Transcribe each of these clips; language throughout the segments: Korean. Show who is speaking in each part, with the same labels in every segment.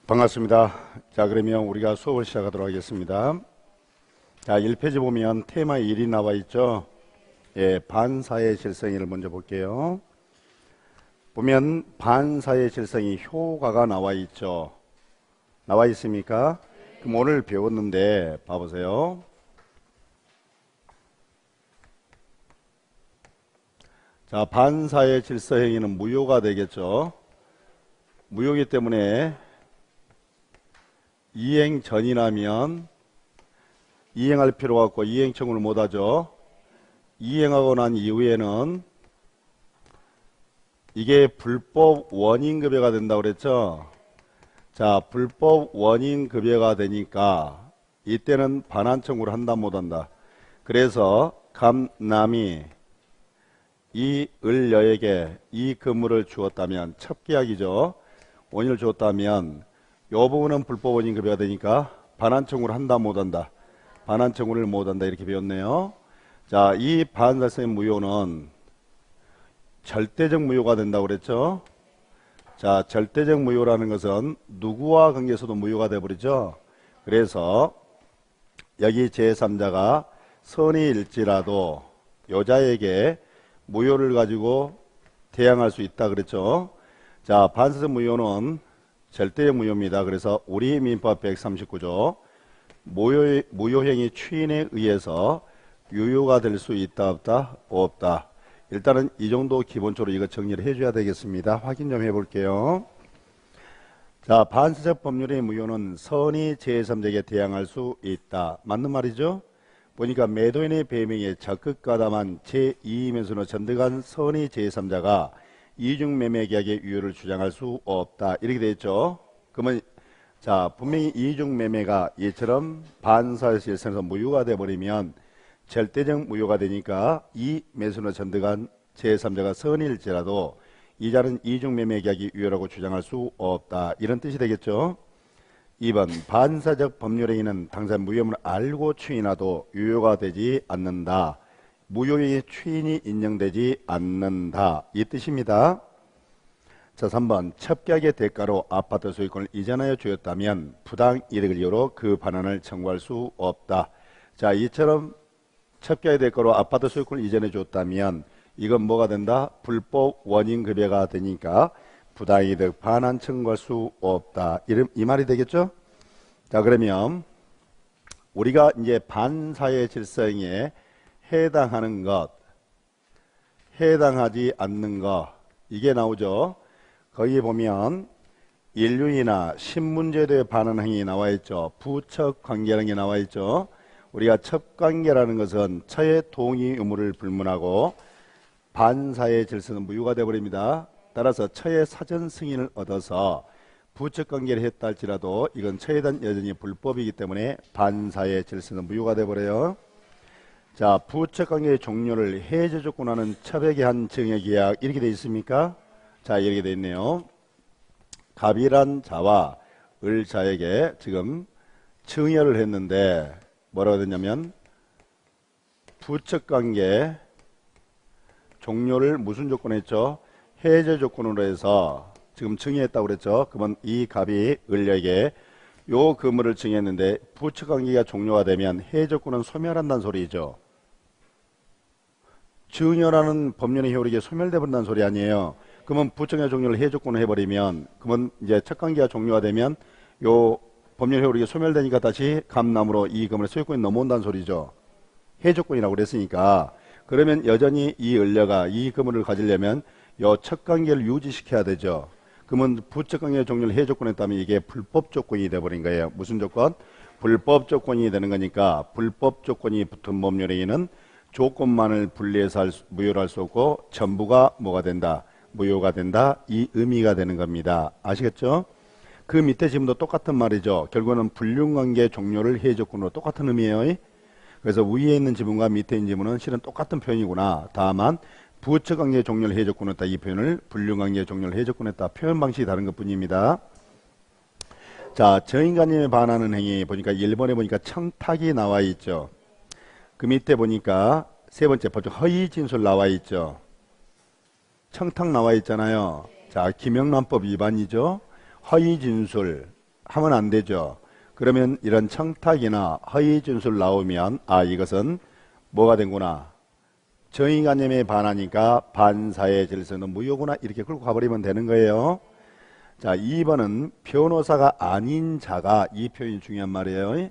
Speaker 1: 반갑습니다. 자, 그러면 우리가 수업을 시작하도록 하겠습니다. 자, 1페이지 보면 테마 1이 나와 있죠. 예, 반사의 질성이를 먼저 볼게요. 보면 반사의 질성이 효과가 나와 있죠. 나와 있습니까? 그럼 오늘 배웠는데 봐보세요. 자, 반사의 질서 행위는 무효가 되겠죠. 무효이기 때문에 이행 전이라면 이행할 필요가 없고 이행 청구를 못하죠. 이행하고 난 이후에는 이게 불법 원인급여가 된다고 그랬죠. 자, 불법 원인급여가 되니까 이때는 반환 청구를 한다 못한다. 그래서 감남이 이 을여에게 이 금물을 주었다면 첩계약이죠. 원인을 주었다면 요 부분은 불법 원인 급여가 되니까 반환 청구를 한다 못한다. 반환 청구를 못한다 이렇게 배웠네요. 자, 이 반사성의 무효는 절대적 무효가 된다고 그랬죠. 자, 절대적 무효라는 것은 누구와 관계에서도 무효가 되어버리죠. 그래서 여기 제3자가 선의일지라도 여자에게 무효를 가지고 대항할 수 있다 그랬죠. 자, 반사성 무효는 절대적 무효입니다. 그래서 우리 민법 139조 무효행위 추인에 의해서 유효가 될 수 있다 없다? 없다. 일단은 이 정도 기본적으로 이거 정리를 해줘야 되겠습니다. 확인 좀 해볼게요. 자, 반사적 법률의 무효는 선의 제3자에게 대항할 수 있다. 맞는 말이죠? 보니까 매도인의 배명에 적극 가담한 제2임에서는 전득한 선의 제3자가 이중매매계약의 유효를 주장할 수 없다. 이렇게 되어 있죠. 그러면 자, 분명히 이중매매가 이처럼 반사의 질서에서 무효가 되어버리면 절대적 무효가 되니까 이 매수는 전득한 제3자가 선일지라도 이자는 이중매매계약이 유효라고 주장할 수 없다. 이런 뜻이 되겠죠. 2번 반사적 법률행위는 당사자 무효임을 알고 추인하도 유효가 되지 않는다. 무효의 추인이 인정되지 않는다. 이 뜻입니다. 자, 3번 첩계약의 대가로 아파트 소유권을 이전하여 주었다면 부당이득을 이유로 그 반환을 청구할 수 없다. 자, 이처럼 첩계약의 대가로 아파트 소유권을 이전해 줬다면 이건 뭐가 된다? 불법 원인급여가 되니까 부당이득 반환 청구할 수 없다. 이 말이 되겠죠? 자, 그러면 우리가 이제 반사의 질서행위에 해당하는 것, 해당하지 않는 것, 이게 나오죠. 거기에 보면 인륜이나 신문제도에 반하는 행위 나와 있죠. 부척관계라는 게 나와 있죠. 우리가 첩관계라는 것은 처의 동의 의무를 불문하고 반사의 질서는 무효가 되어버립니다. 따라서 처의 사전 승인을 얻어서 부척관계를 했다 할지라도 이건 처에 대한 여전히 불법이기 때문에 반사의 질서는 무효가 되어버려요. 자, 부척관계의 종료를 해제 조건하는 첩에게 한 증여계약 이렇게 되어 있습니까? 자, 이렇게 되어 있네요. 갑이란 자와 을자에게 지금 증여를 했는데 뭐라고 됐냐면 부척관계 종료를 무슨 조건에 했죠? 해제 조건으로 해서 지금 증여했다고 그랬죠. 그러면 이 갑이 을에게 요 금을 증여했는데 부척관계가 종료가 되면 해제 조건은 소멸한다는 소리죠. 증여라는 법률의 효력이 소멸돼 버린다는 소리 아니에요. 그러면 부청의 종료를 해조건을 해버리면 그러면 이제 첫 관계가 종료가 되면 요 법률 효력이 소멸되니까 다시 감남으로 이 금을 소유권이 넘어온다는 소리죠. 해조건이라고 그랬으니까 그러면 여전히 이 을려가 이 금을 가지려면 요 첫 관계를 유지시켜야 되죠. 그러면 부첫 관계 종료를 해조건 했다면 이게 불법 조건이 돼버린 거예요. 무슨 조건? 불법 조건이 되는 거니까 불법 조건이 붙은 법률행위는 조건만을 분리해서 무효로 할 수 없고 전부가 뭐가 된다? 무효가 된다. 이 의미가 되는 겁니다. 아시겠죠? 그 밑에 지금도 똑같은 말이죠. 결국은 불륜관계 종료를 해조건으로 똑같은 의미예요. 그래서 위에 있는 지문과 밑에 있는 지문은 실은 똑같은 표현이구나. 다만 부처관계 종료를 해조건 했다. 이 표현을 불륜관계 종료를 해조건 했다. 표현 방식이 다른 것뿐입니다. 자, 저인간님에 반하는 행위 보니까 1번에 보니까 청탁이 나와 있죠. 그 밑에 보니까 세 번째 법정 허위 진술 나와 있죠. 청탁 나와 있잖아요. 자, 김영란법 위반이죠. 허위 진술 하면 안 되죠. 그러면 이런 청탁이나 허위 진술 나오면 이것은 뭐가 된구나. 정의관념에 반하니까 반사의 질서는 무효구나. 이렇게 끌고 가버리면 되는 거예요. 자, 2번은 변호사가 아닌 자가, 이 표현이 중요한 말이에요.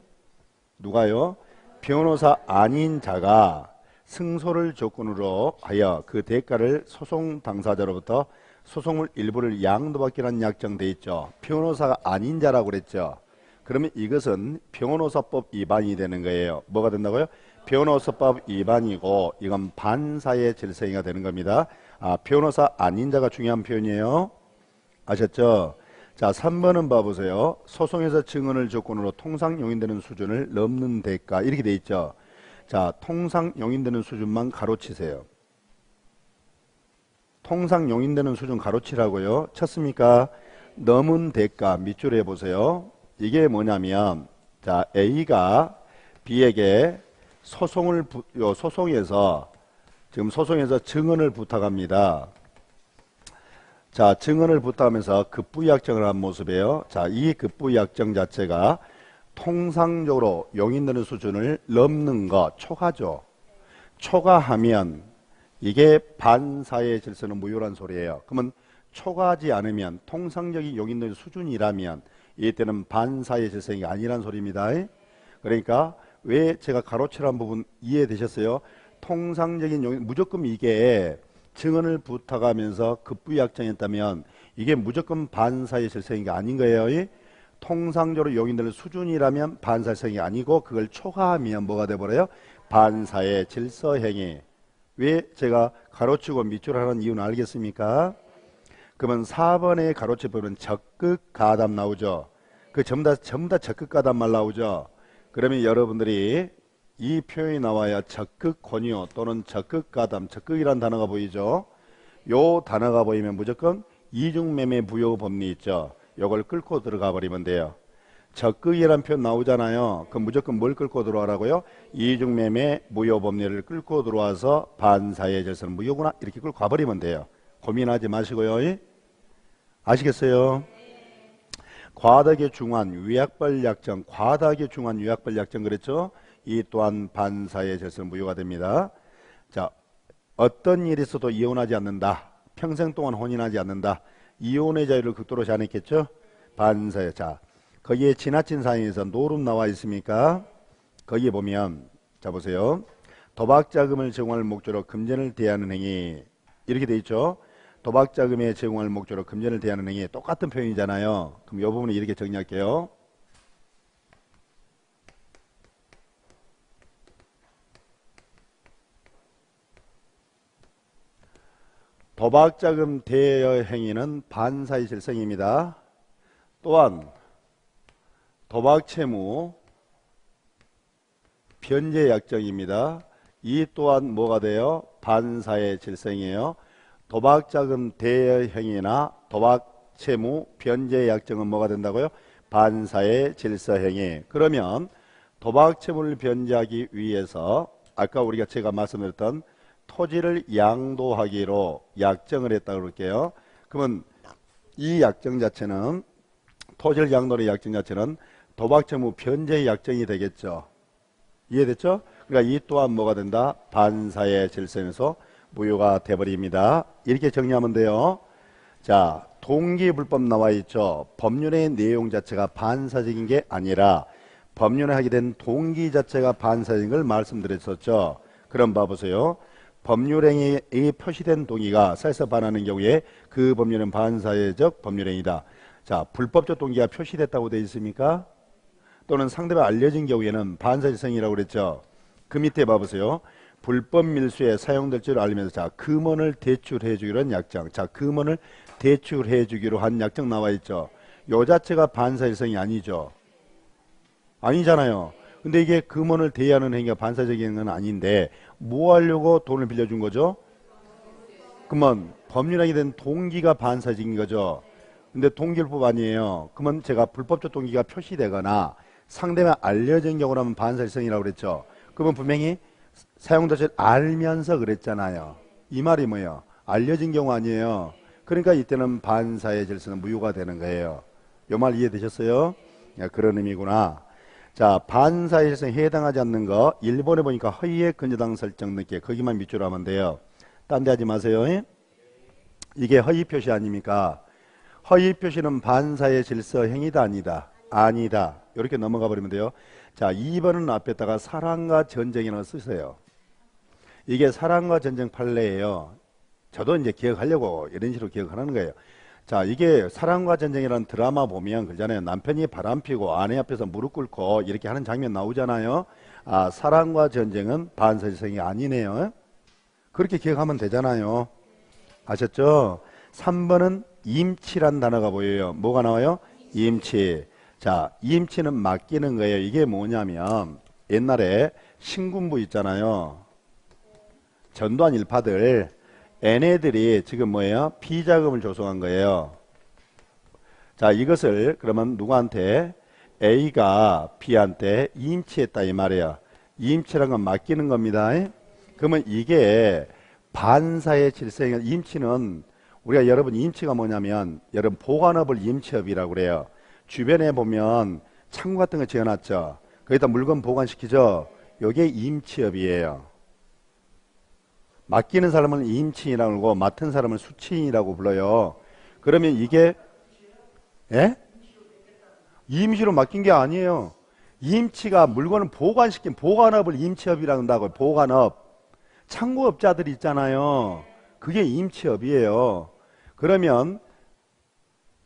Speaker 1: 누가요? 변호사 아닌 자가 승소를 조건으로 하여 그 대가를 소송 당사자로부터 소송물 일부를 양도받기란 약정돼 있죠. 변호사가 아닌 자라고 그랬죠. 그러면 이것은 변호사법 위반이 되는 거예요. 뭐가 된다고요? 변호사법 위반이고 이건 반사의 질서행위가 되는 겁니다. 변호사 아닌 자가 중요한 표현이에요. 아셨죠? 자, 3번은 봐보세요. 소송에서 증언을 조건으로 통상 용인되는 수준을 넘는 대가 이렇게 돼 있죠. 자, 통상 용인되는 수준만 가로치세요. 통상 용인되는 수준 가로치라고요. 쳤습니까? 넘은 대가 밑줄에 보세요. 이게 뭐냐면 자, A가 B에게 소송에서 증언을 부탁합니다. 자, 증언을 부탁하면서 급부약정을 한 모습이에요. 자, 이 급부약정 자체가 통상적으로 용인되는 수준을 넘는 거 초과죠. 초과하면 이게 반사의 질서는 무효란 소리예요. 그러면 초과하지 않으면 통상적인 용인되는 수준이라면 이때는 반사의 질서가 아니란 소리입니다. 그러니까 왜 제가 가로치란 부분 이해되셨어요? 통상적인 용인, 무조건 이게 증언을 부탁하면서 급부약정했다면 이게 무조건 반사의 질서가 아닌 거예요. 통상적으로 용인되는 수준이라면 반사성이 아니고 그걸 초과하면 뭐가 돼버려요? 반사의 질서행위. 왜 제가 가로치고 밑줄 하는 이유는 알겠습니까? 그러면 4번에 가로치 보면 적극 가담 나오죠. 그 전부 다 적극 가담만 나오죠. 그러면 여러분들이 이 표현이 나와야 적극 권유 또는 적극 가담, 적극이란 단어가 보이죠. 요 단어가 보이면 무조건 이중매매 부요 법리 있죠. 요걸 끌고 들어가 버리면 돼요. 적극이란 표현 나오잖아요. 그럼 무조건 뭘 끌고 들어가라고요? 이중매매 무효 법리를 끌고 들어와서 반사의 질서는 무효구나 이렇게 끌고 가버리면 돼요. 고민하지 마시고요. 아시겠어요? 과다하게 중한 위약벌 약정, 과다하게 중한 위약벌 약정 그랬죠? 이 또한 반사의 질서는 무효가 됩니다. 자, 어떤 일이 있어도 이혼하지 않는다. 평생 동안 혼인하지 않는다. 이혼의 자유를 극도로 제한했겠죠? 반사의. 자, 거기에 지나친 사항에서 노름 나와 있습니까? 거기에 보면 자 보세요. 도박자금을 제공할 목적으로 금전을 대하는 행위 이렇게 돼 있죠. 도박자금에 제공할 목적으로 금전을 대하는 행위 똑같은 표현이잖아요. 그럼 이 부분을 이렇게 정리할게요. 도박자금 대여 행위는 반사의 질서입니다. 또한 도박채무 변제 약정입니다. 이 또한 뭐가 돼요? 반사의 질서이에요. 도박자금 대여 행위나 도박채무 변제 약정은 뭐가 된다고요? 반사의 질서 행위. 그러면 도박채무를 변제하기 위해서 아까 제가 말씀드렸던 토지를 양도하기로 약정을 했다고 그럴게요. 그러면 이 약정 자체는 토지를 양도의 약정 자체는 도박채무 변제 약정이 되겠죠. 이해됐죠? 그러니까 이 또한 뭐가 된다? 반사의 질서에서 무효가 돼버립니다. 이렇게 정리하면 돼요. 자, 동기불법 나와 있죠. 법률의 내용 자체가 반사적인 게 아니라 법률에 하게 된 동기 자체가 반사적인 걸 말씀드렸었죠. 그럼 봐보세요. 법률행위에 표시된 동의가 사실상 반하는 경우에 그 법률은 반사회적 법률행위다. 자, 불법적 동기가 표시됐다고 되어 있습니까? 또는 상대방 알려진 경우에는 반사질성이라고 그랬죠. 그 밑에 봐보세요. 불법 밀수에 사용될 줄 알면서 자, 금원을 대출해 주기로 한 약정. 자, 금원을 대출해 주기로 한 약정 나와 있죠. 요 자체가 반사질성이 아니죠. 아니잖아요. 근데 이게 금원을 대여하는 행위가 반사적인 건 아닌데 뭐 하려고 돈을 빌려준 거죠? 그러면 법률행위 된 동기가 반사적인 거죠. 근데 동기불법 아니에요. 그러면 제가 불법적 동기가 표시되거나 상대방 알려진 경우라면 반사질성이라고 그랬죠. 그러면 분명히 사용자를 알면서 그랬잖아요. 이 말이 뭐예요? 알려진 경우 아니에요. 그러니까 이때는 반사의 질서는 무효가 되는 거예요. 이 말 이해되셨어요? 야, 그런 의미구나. 자, 반사의 질서에 해당하지 않는 거 1번에 보니까 허위의 근저당 설정 늦게 거기만 밑줄 하면 돼요. 딴 데 하지 마세요. 이게 허위 표시 아닙니까? 허위 표시는 반사의 질서 행위다 아니다. 아니다. 이렇게 넘어가 버리면 돼요. 자, 2번은 앞에다가 사랑과 전쟁이라고 쓰세요. 이게 사랑과 전쟁 판례예요. 저도 이제 기억하려고 이런 식으로 기억하는 거예요. 자, 이게 사랑과 전쟁이라는 드라마 보면 그잖아요. 남편이 바람피고 아내 앞에서 무릎 꿇고 이렇게 하는 장면 나오잖아요. 아, 사랑과 전쟁은 반사질성이 아니네요. 그렇게 기억하면 되잖아요. 아셨죠? 3번은 임치란 단어가 보여요. 뭐가 나와요? 임치. 자, 임치는 맡기는 거예요. 이게 뭐냐면 옛날에 신군부 있잖아요. 전두환 일파들 얘네들이 지금 뭐예요? 비자금을 조성한 거예요. 자, 이것을 그러면 누구한테? A가 B한테 임치했다 이 말이에요. 임치란 건 맡기는 겁니다. 그러면 이게 반사의 질서인 임치는 우리가 여러분 임치가 뭐냐면 여러분 보관업을 임치업이라고 그래요. 주변에 보면 창고 같은 거 지어놨죠. 거기다 물건 보관시키죠. 요게 임치업이에요. 맡기는 사람은 임치인이라고 그러고 맡은 사람은 수치인이라고 불러요. 그러면 이게 예? 임시로 맡긴 게 아니에요. 임치가 물건을 보관시킨 보관업을 임치업이라고 한다고요. 보관업. 창고업자들 있잖아요. 그게 임치업이에요. 그러면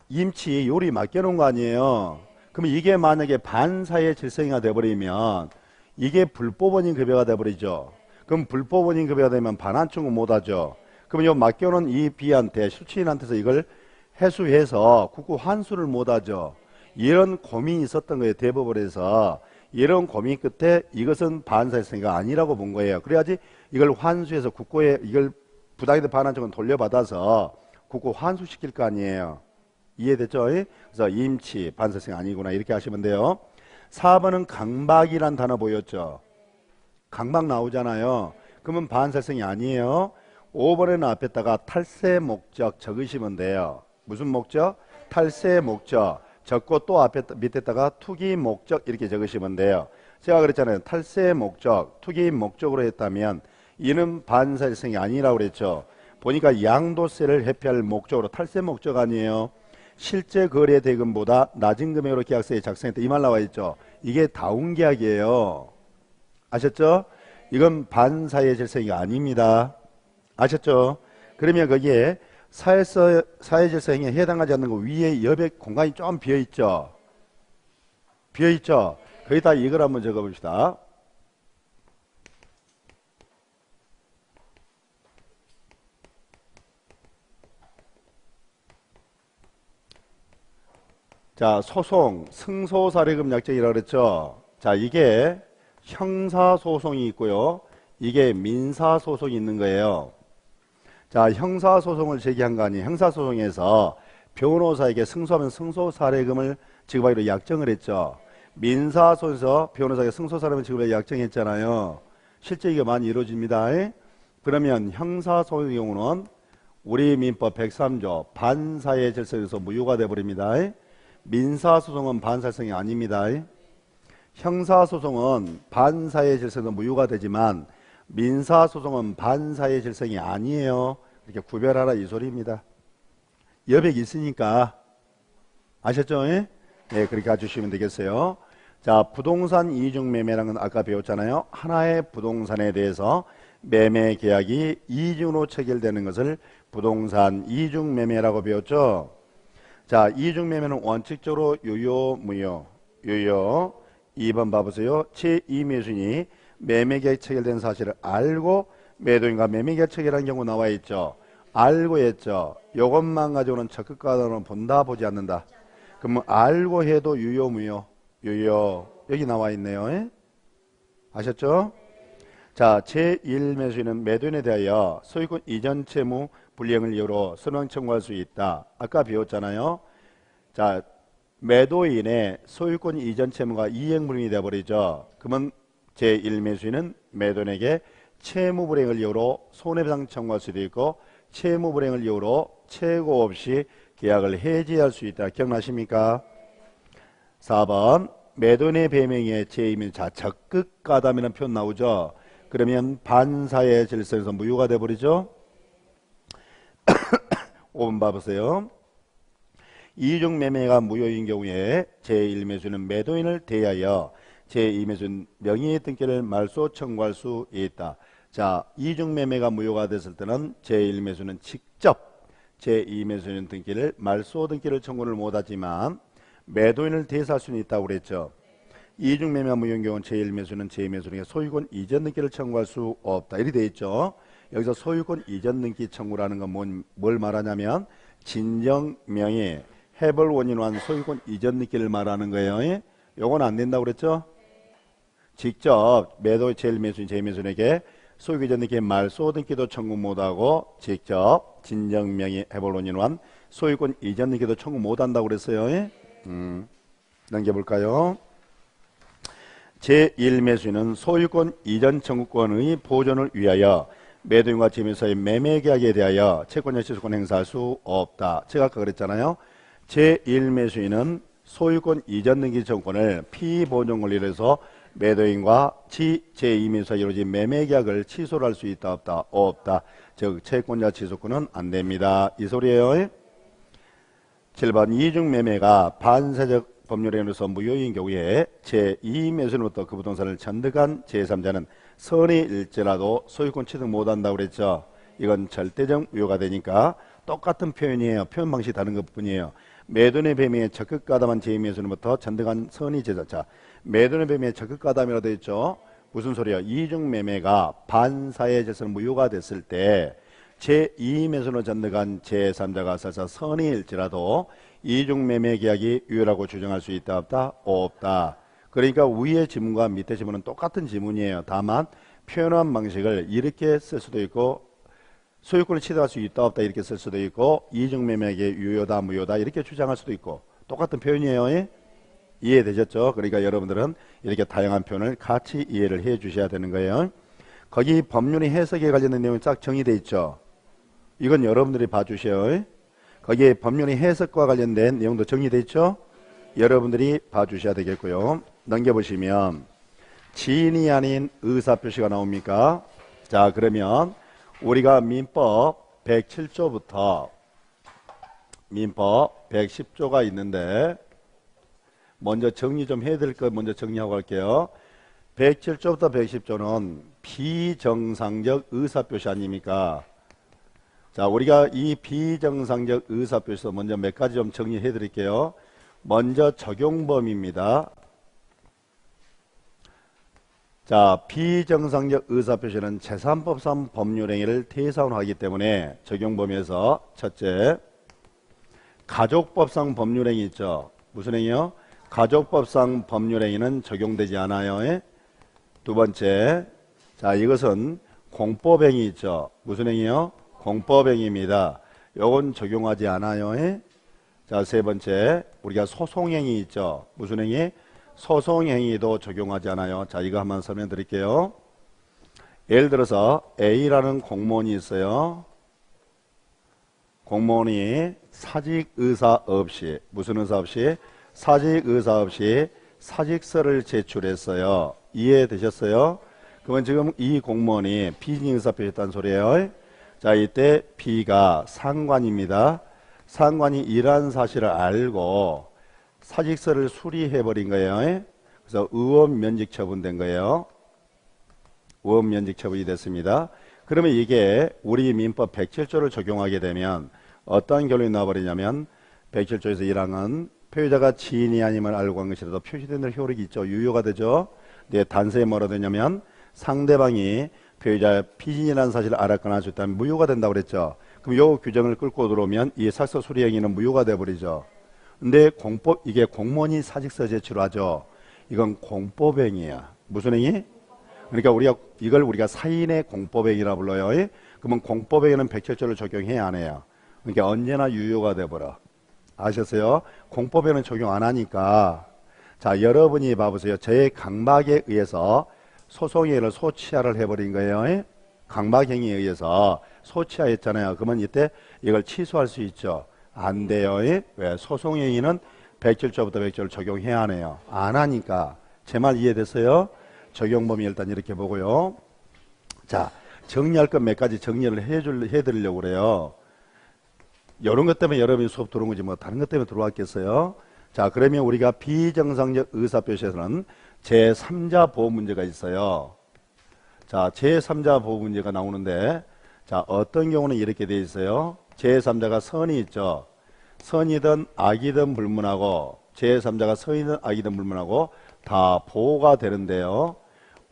Speaker 1: 임치 요리 맡겨놓은 거 아니에요. 그러면 이게 만약에 반사의 질서가 돼버리면 이게 불법원인 급여가 돼버리죠. 그럼 불법원인 급여가 되면 반환청구 못하죠. 그럼 요 맡겨놓은 이 B한테 수취인한테서 이걸 회수해서 국고 환수를 못하죠. 이런 고민이 있었던 거예요. 대법원에서. 이런 고민 끝에 이것은 반사일성이가 아니라고 본 거예요. 그래야지 이걸 환수해서 국고에 이걸 부당이득 반환청은 돌려받아서 국고 환수시킬 거 아니에요. 이해됐죠? 그래서 임치 반사일성이 아니구나 이렇게 하시면 돼요. 4번은 강박이란 단어 보였죠. 강박 나오잖아요. 그러면 반사일성이 아니에요. 5번에는 앞에다가 탈세 목적 적으시면 돼요. 무슨 목적? 탈세 목적 적고 또 앞에 밑에다가 투기 목적 이렇게 적으시면 돼요. 제가 그랬잖아요. 탈세 목적 투기 목적으로 했다면 이는 반사일성이 아니라고 그랬죠. 보니까 양도세를 회피할 목적으로 탈세 목적 아니에요. 실제 거래 대금보다 낮은 금액으로 계약서에 작성했다 이 말 나와 있죠. 이게 다운계약이에요. 아셨죠? 이건 반사의 질서가 아닙니다. 아셨죠? 그러면 거기에 사회질서 행위에 해당하지 않는 거 위에 옆에 공간이 좀 비어있죠? 비어있죠? 거기다 이걸 한번 적어봅시다. 자, 소송, 승소사례금 약정이라고 그랬죠? 자, 이게 형사소송이 있고요. 이게 민사소송이 있는 거예요. 자, 형사소송을 제기한 거 아니에요. 형사소송에서 변호사에게 승소하면 승소사례금을 지급하기로 약정을 했죠. 민사소송에서 변호사에게 승소사례금을 지급하기로 약정했잖아요. 실제 이게 많이 이루어집니다. 그러면 형사소송의 경우는 우리 민법 103조 반사의 질서에서 무효가 되어버립니다. 민사소송은 반사성이 아닙니다. 형사소송은 반사의 질서에서 무효가 되지만 민사소송은 반사의 질성이 아니에요. 이렇게 구별하라 이 소리입니다. 여백이 있으니까 아셨죠? 네, 그렇게 가주시면 되겠어요. 자, 부동산 이중매매라는 건 아까 배웠잖아요. 하나의 부동산에 대해서 매매 계약이 이중으로 체결되는 것을 부동산 이중매매라고 배웠죠. 자, 이중매매는 원칙적으로 유효, 무효, 유효. 2번 봐보세요. 제2매수인이 매매계약 체결된 사실을 알고 매도인과 매매계약 체결한 경우 나와 있죠. 알고 했죠. 이것만 가지고는 적극과도는 본다 보지 않는다. 그러면 알고 해도 유효, 무효, 유효. 여기 나와 있네요. 아셨죠? 자, 제1매수인은 매도인에 대하여 소유권 이전 채무 불이행을 이유로 선언 청구할 수 있다. 아까 배웠잖아요. 자, 매도인의 소유권 이전 채무가 이행불능이 되어버리죠. 그러면 제1매수인은 매도인에게 채무 불이행을 이유로 손해배상 청구할 수도 있고 채무 불이행을 이유로 최고 없이 계약을 해지할 수 있다. 기억나십니까? 4번 매도인의 배명에 제이면 자 적극 가담이라는 표현 나오죠. 그러면 반사의 질서에서 무효가 돼버리죠. 5번 봐보세요. 이중 매매가 무효인 경우에 제1매수는 매도인을 대하여 제2매수는 명의 등기를 말소 청구할 수 있다. 자, 이중 매매가 무효가 됐을 때는 제1매수는 직접 제2매수인 등기를 말소 등기를 청구를 못하지만 매도인을 대사할 수는 있다고 그랬죠. 이중 매매가 무효인 경우는 제1매수는 제2매수에게 소유권 이전 등기를 청구할 수 없다. 이렇게 돼 있죠. 여기서 소유권 이전 등기 청구라는 건 뭘 말하냐면 진정 명의 해벌 원인한 소유권 이전 등기를 말하는 거예요. 요건 안 된다고 그랬죠. 직접 매도 제1매수인 제2매수에게 소유권 이전 등기 말소 등기도 청구 못하고 직접 진정 명의 해벌 원인한 소유권 이전 등기도 청구 못한다고 그랬어요. 넘겨볼까요? 제1매수인은 소유권 이전 청구권의 보존을 위하여 매도인과 제2매수의 매매계약에 대하여 채권자 취소권 행사할 수 없다. 제가 아까 그랬잖아요. 제1매수인은 소유권 이전 등기 청구권을 피보존 권리로 해서 매도인과 제2매수가 이루어진 매매계약을 취소를 할 수 있다 없다? 없다. 즉 채권자 취소권은 안 됩니다. 이 소리예요. 7번 이중매매가 반사적 법률행위로서 무효인 경우에 제2매수로부터 그 부동산을 전득한 제3자는 선의일지라도 소유권 취득 못한다고 그랬죠. 이건 절대적 무효가 되니까 똑같은 표현이에요. 표현 방식이 다른 것뿐이에요. 매도인의 배명에 적극 가담한 제2매수로부터 전득한 선의 제3자. 매도인의 배명에 적극 가담이라고 되어 있죠. 무슨 소리예요? 이중매매가 반사의 질서는 무효가 됐을 때 제2매수로 전득한 제3자가 설사 선의일지라도 이중매매 계약이 유효라고 주장할 수 있다 없다? 없다. 그러니까 위의 지문과 밑에 지문은 똑같은 지문이에요. 다만 표현한 방식을 이렇게 쓸 수도 있고 소유권을 취득할 수 있다 없다 이렇게 쓸 수도 있고 이중매매에게 유효다 무효다 이렇게 주장할 수도 있고 똑같은 표현이에요. 이해되셨죠? 그러니까 여러분들은 이렇게 다양한 표현을 같이 이해를 해 주셔야 되는 거예요. 거기 법률이 해석에 관련된 내용이 쫙 정의되어 있죠. 이건 여러분들이 봐주셔요. 거기에 법률이 해석과 관련된 내용도 정리되어 있죠. 여러분들이 봐주셔야 되겠고요. 넘겨보시면 지인이 아닌 의사표시가 나옵니까? 자, 그러면 우리가 민법 107조부터 민법 110조가 있는데 먼저 정리 좀 해야 될 것 먼저 정리하고 갈게요. 107조부터 110조는 비정상적 의사표시 아닙니까? 자, 우리가 이 비정상적 의사표시에서 먼저 몇 가지 좀 정리해 드릴게요. 먼저 적용범위입니다. 자, 비정상적 의사표시는 재산법상 법률행위를 대상으로 하기 때문에 적용범위에서 첫째, 가족법상 법률행위 있죠. 무슨 행위요? 가족법상 법률행위는 적용되지 않아요. 두 번째, 자, 이것은 공법행위 있죠. 무슨 행위요? 공법행위입니다. 요건 적용하지 않아요. 자, 세 번째, 우리가 소송행위 있죠. 무슨 행위? 소송행위도 적용하지 않아요. 자, 이거 한번 설명드릴게요. 예를 들어서 A라는 공무원이 있어요. 공무원이 사직 의사 없이, 무슨 의사 없이? 사직 의사 없이 사직서를 제출했어요. 이해되셨어요? 그러면 지금 이 공무원이 비진 의사 표시했다는 소리예요. 자, 이때 B가 상관입니다. 상관이 이러한 사실을 알고 사직서를 수리해버린 거예요. 그래서 의원 면직 처분된 거예요. 의원 면직 처분이 됐습니다. 그러면 이게 우리 민법 107조를 적용하게 되면 어떤 결론이 나와버리냐면 107조에서 1항은 표의자가 지인이 아님을 알고 한 것이라도 표시된 대로 효력이 있죠. 유효가 되죠. 네, 단서에 뭐라 되냐면 상대방이 표의자 피진이라는 사실을 알았거나 할 수 있다면 무효가 된다고 그랬죠. 그럼 요 규정을 끌고 들어오면 이 사직서 수리 행위는 무효가 돼버리죠. 근데 이게 공무원이 사직서 제출하죠. 이건 공법행위야. 무슨 행위? 그러니까 이걸 우리가 사인의 공법행위라 불러요. 그러면 공법행위는 107조를 적용해야 안 해요. 그러니까 언제나 유효가 돼버려. 아셨어요? 공법에는 적용 안 하니까. 자, 여러분이 봐보세요. 저의 강박에 의해서 소송행위를 소치하를 해버린 거예요. 강박행위에 의해서 소치하했잖아요. 그러면 이때 이걸 취소할 수 있죠. 안 돼요. 왜? 소송행위는 107조부터 100조를 적용해야 하네요. 안 하니까. 제 말 이해됐어요? 적용 범위 일단 이렇게 보고요. 자, 정리할 것 몇 가지 정리를 해드리려고 그래요. 이런 것 때문에 여러분이 수업 들어온 거지 뭐 다른 것 때문에 들어왔겠어요? 자, 그러면 우리가 비정상적 의사표시에서는 제3자 보호 문제가 있어요. 자, 제3자 보호 문제가 나오는데, 자, 어떤 경우는 이렇게 돼 있어요. 제3자가 선이 있죠. 선이든 악이든 불문하고, 제3자가 선이든 악이든 불문하고 다 보호가 되는데요.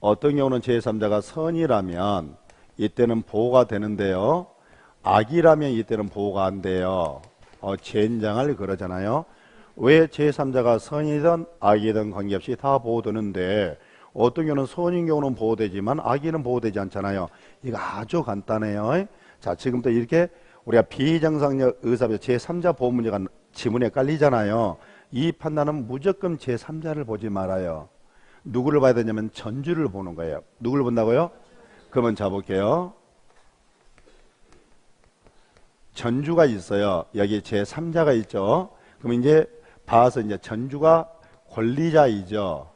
Speaker 1: 어떤 경우는 제3자가 선이라면 이때는 보호가 되는데요. 악이라면 이때는 보호가 안 돼요. 젠장을 그러잖아요. 왜 제3자가 선이든 악이든 관계없이 다 보호되는데 어떤 경우는 선인 경우는 보호되지만 악인은 보호되지 않잖아요. 이거 아주 간단해요. 자, 지금부터 이렇게 우리가 비정상적 의사표시 제3자 보호 문제가 지문에 깔리잖아요. 이 판단은 무조건 제3자를 보지 말아요. 누구를 봐야 되냐면 전주를 보는 거예요. 누구를 본다고요? 그러면 잡을게요. 전주가 있어요. 여기 제3자가 있죠. 그럼 이제 봐서 이제 전주가 권리자이죠.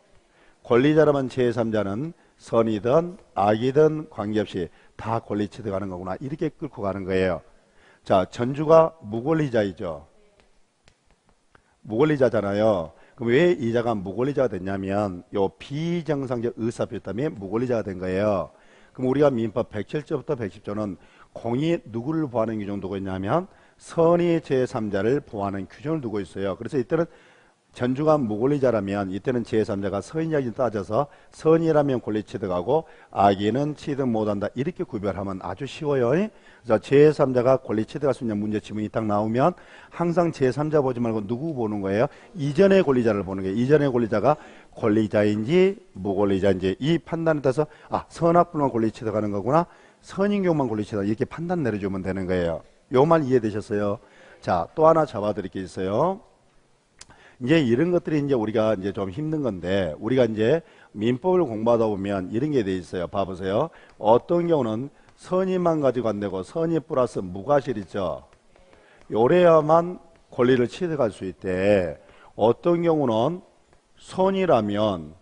Speaker 1: 권리자라면 제3자는 선이든 악이든 관계없이 다 권리 취득하는 거구나. 이렇게 끌고 가는 거예요. 자, 전주가 무권리자이죠. 무권리자잖아요. 그럼 왜 이자가 무권리자가 됐냐면 요 비정상적 의사표시 때문에 무권리자가 된 거예요. 그럼 우리가 민법 107조부터 110조는 공이 누구를 보호하는 규정을 두고 있냐면 선의 제3자를 보호하는 규정을 두고 있어요. 그래서 이때는 전주가 무권리자라면 이때는 제3자가 선이냐를 따져서 선이라면 권리 취득하고 악인은 취득 못한다. 이렇게 구별하면 아주 쉬워요. 그래서 제3자가 권리 취득할 수 있는 문제 지문이 딱 나오면 항상 제3자 보지 말고 누구 보는 거예요? 이전의 권리자를 보는 거예요. 이전의 권리자가 권리자인지 무권리자인지 이 판단에 따라서 선악불만 권리 취득하는 거구나. 선인 경우만 권리 취득 이렇게 판단 내려주면 되는 거예요. 요 말 이해되셨어요? 자, 또 하나 잡아드릴 게 있어요. 이제 이런 것들이 이제 우리가 이제 좀 힘든 건데 우리가 이제 민법을 공부하다 보면 이런 게 돼 있어요. 봐보세요. 어떤 경우는 선의만 가지고 안 되고 선의 플러스 무과실 있죠. 요래야만 권리를 취득할 수 있대. 어떤 경우는 선이라면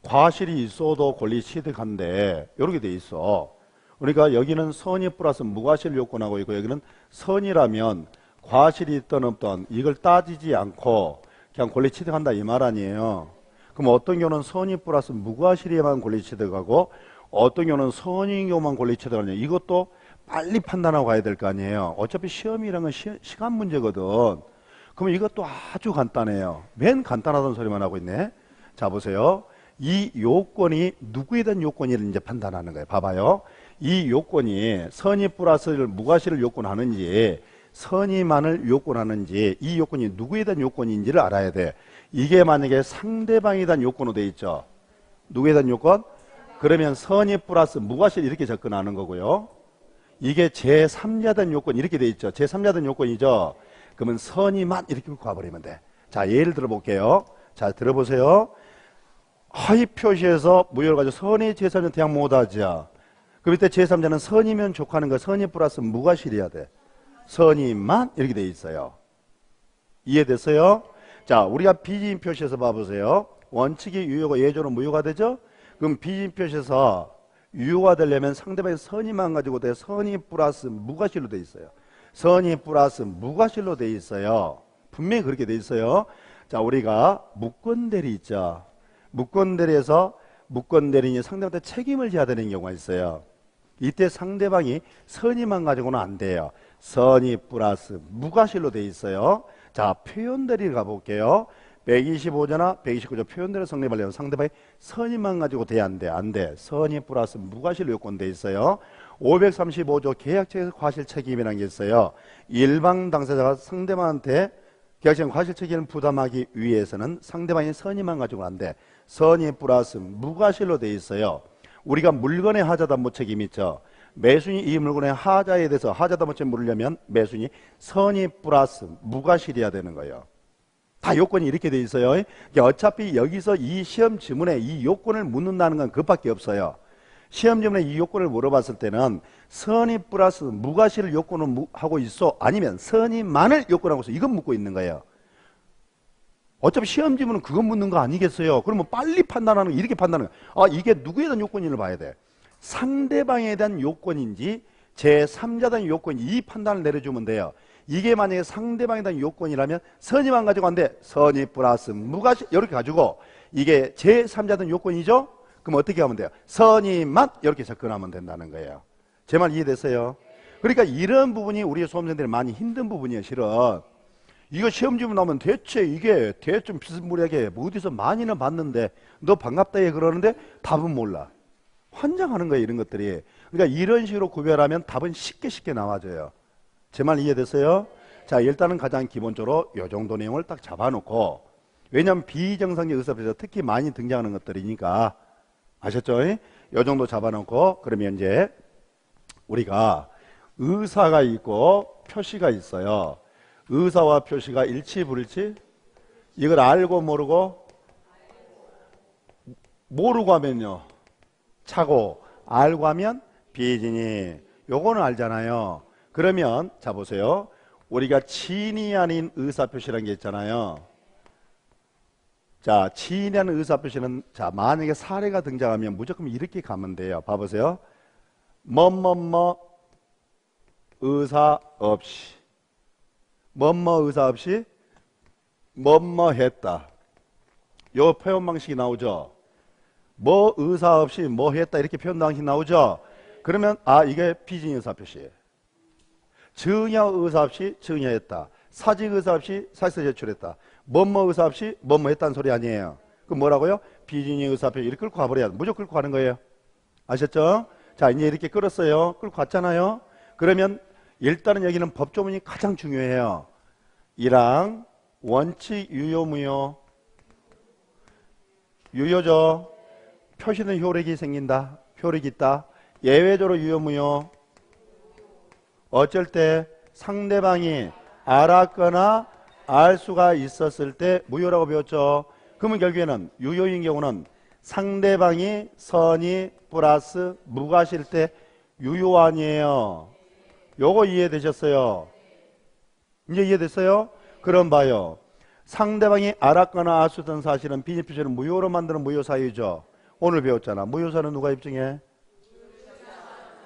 Speaker 1: 과실이 있어도 권리 취득한대. 이렇게 돼 있어. 그러니까 여기는 선의 플러스 무과실 요건하고 있고 여기는 선이라면 과실이 있던 없던 이걸 따지지 않고 그냥 권리 취득한다 이 말 아니에요. 그럼 어떤 경우는 선의 플러스 무과실에만 권리 취득하고 어떤 경우는 선인 경우만 권리 취득하냐. 이것도 빨리 판단하고 가야 될 거 아니에요. 어차피 시험이란 건 시간 문제거든. 그럼 이것도 아주 간단해요. 맨 간단하다는 소리만 하고 있네. 자, 보세요. 이 요건이 누구에 대한 요건인지 이제 판단하는 거예요. 봐봐요. 이 요건이 선의 플러스를 무과실을 요건하는지 선의만을 요건하는지 이 요건이 누구에 대한 요건인지를 알아야 돼. 이게 만약에 상대방에 대한 요건으로 돼 있죠. 누구에 대한 요건? 그러면 선의 플러스 무과실 이렇게 접근하는 거고요. 이게 제3자에 대한 요건 이렇게 돼 있죠. 제3자에 대한 요건이죠. 그러면 선의만 이렇게 가버리면 돼. 자, 예를 들어 볼게요. 자, 들어보세요. 하위 표시에서 무효를 가지고 선의 제3자 대항 못하죠. 그럼 이때 제3자는 선이면 족하는 거 선의 플러스 무과실이어야 돼. 선의만 이렇게 돼 있어요. 이해됐어요? 자, 우리가 비진 표시에서 봐보세요. 원칙이 유효고 예조는 무효가 되죠? 그럼 비진 표시에서 유효가 되려면 상대방의 선의만 가지고 돼 선의 플러스 무과실로 돼 있어요. 선의 플러스 무과실로 돼 있어요. 분명히 그렇게 돼 있어요. 자, 우리가 무권대리 있죠. 무권대리에서 무권대리인이 상대방한테 책임을 져야 되는 경우가 있어요. 이때 상대방이 선의만 가지고는 안 돼요. 선의 플러스 무과실로 돼 있어요. 자, 표현대리를 가볼게요. 125조나 129조 표현대리 성립하려면 상대방이 선의만 가지고 돼야 안 돼. 안 돼. 선의 플러스 무과실로 요건돼 있어요. 535조 계약체에서 과실 책임이라는 게 있어요. 일방 당사자가 상대방한테 계약적 과실 책임을 부담하기 위해서는 상대방이 선의만 가지고 안 돼. 선의 플러스 무과실로 돼 있어요. 우리가 물건의 하자담보 책임 있죠. 매수인이 이 물건의 하자에 대해서 하자담보 책임 물으려면 매수인이 선의 플러스 무과실이어야 되는 거예요. 다 요건이 이렇게 돼 있어요. 그러니까 어차피 여기서 이 시험 지문에 이 요건을 묻는다는 건 그밖에 없어요. 시험 지문에 이 요건을 물어봤을 때는 선의 플러스 무과실을 요건을 하고 있어 아니면 선의만을 요건하고 있어 이건 묻고 있는 거예요.
Speaker 2: 어차피 시험 지문은 그것 묻는 거 아니겠어요? 그러면 빨리 판단하는 거, 이렇게 판단하는 거. 아, 이게 누구에 대한 요건인지를 봐야 돼. 상대방에 대한 요건인지 제3자에 대한 요건인지 이 판단을 내려주면 돼요. 이게 만약에 상대방에 대한 요건이라면 선임만 가지고 안 돼. 선임 플러스 무과실 이렇게 가지고 이게 제3자에 대한 요건이죠? 그럼 어떻게 하면 돼요? 선임만 이렇게 접근하면 된다는 거예요. 제 말 이해됐어요? 그러니까 이런 부분이 우리 수험생들이 많이 힘든 부분이에요. 실은 이거 시험 지문 나오면 대체 이게 좀 비스무리하게 뭐 어디서 많이는 봤는데 너 반갑다 해 그러는데 답은 몰라. 환장하는 거예요. 이런 것들이. 그러니까 이런 식으로 구별하면 답은 쉽게 나와져요. 제 말 이해됐어요? 자, 일단은 가장 기본적으로 이 정도 내용을 딱 잡아놓고, 왜냐하면 비정상적 의사표시가 특히 많이 등장하는 것들이니까 아셨죠? 이 정도 잡아놓고, 그러면 이제 우리가 의사가 있고 표시가 있어요. 의사와 표시가 일치 불일치? 이걸 알고 모르고 하면요 차고, 알고 하면 비진이. 요거는 알잖아요. 그러면 자 보세요. 우리가 친이 아닌 의사표시라는 게 있잖아요. 자, 친이 아닌 의사표시는 자 만약에 사례가 등장하면 무조건 이렇게 가면 돼요. 봐보세요. 뭐뭐뭐 의사 없이, 뭐뭐 의사 없이 뭐뭐 했다. 요 표현 방식이 나오죠. 뭐 의사 없이 뭐 했다 이렇게 표현 방식이 나오죠. 그러면 아, 이게 비진이 의사표시예요. 증여 의사 없이 증여했다. 사직 의사 없이 사직서 제출했다. 뭐뭐 의사 없이 뭐뭐 했다는 소리 아니에요. 그럼 뭐라고요? 비진이 의사표시 이렇게 끌고 가버려야 돼. 무조건 끌고 가는 거예요. 아셨죠? 자, 이제 이렇게 끌었어요. 끌고 갔잖아요. 그러면 일단은 여기는 법조문이 가장 중요해요. 1항 원칙 유효 무효. 유효죠. 표시는 효력이 생긴다. 효력이 있다. 예외적으로 유효 무효. 어쩔 때 상대방이 알았거나 알 수가 있었을 때 무효라고 배웠죠. 그러면 결국에는 유효인 경우는 상대방이 선이 플러스 무과실 때 유효 아니에요. 요거 이해되셨어요? 이제 이해됐어요? 그럼 봐요. 상대방이 알았거나 알 수 있던 사실은 비진표시를 무효로 만드는 무효사유죠. 오늘 배웠잖아. 무효사는 누가 입증해?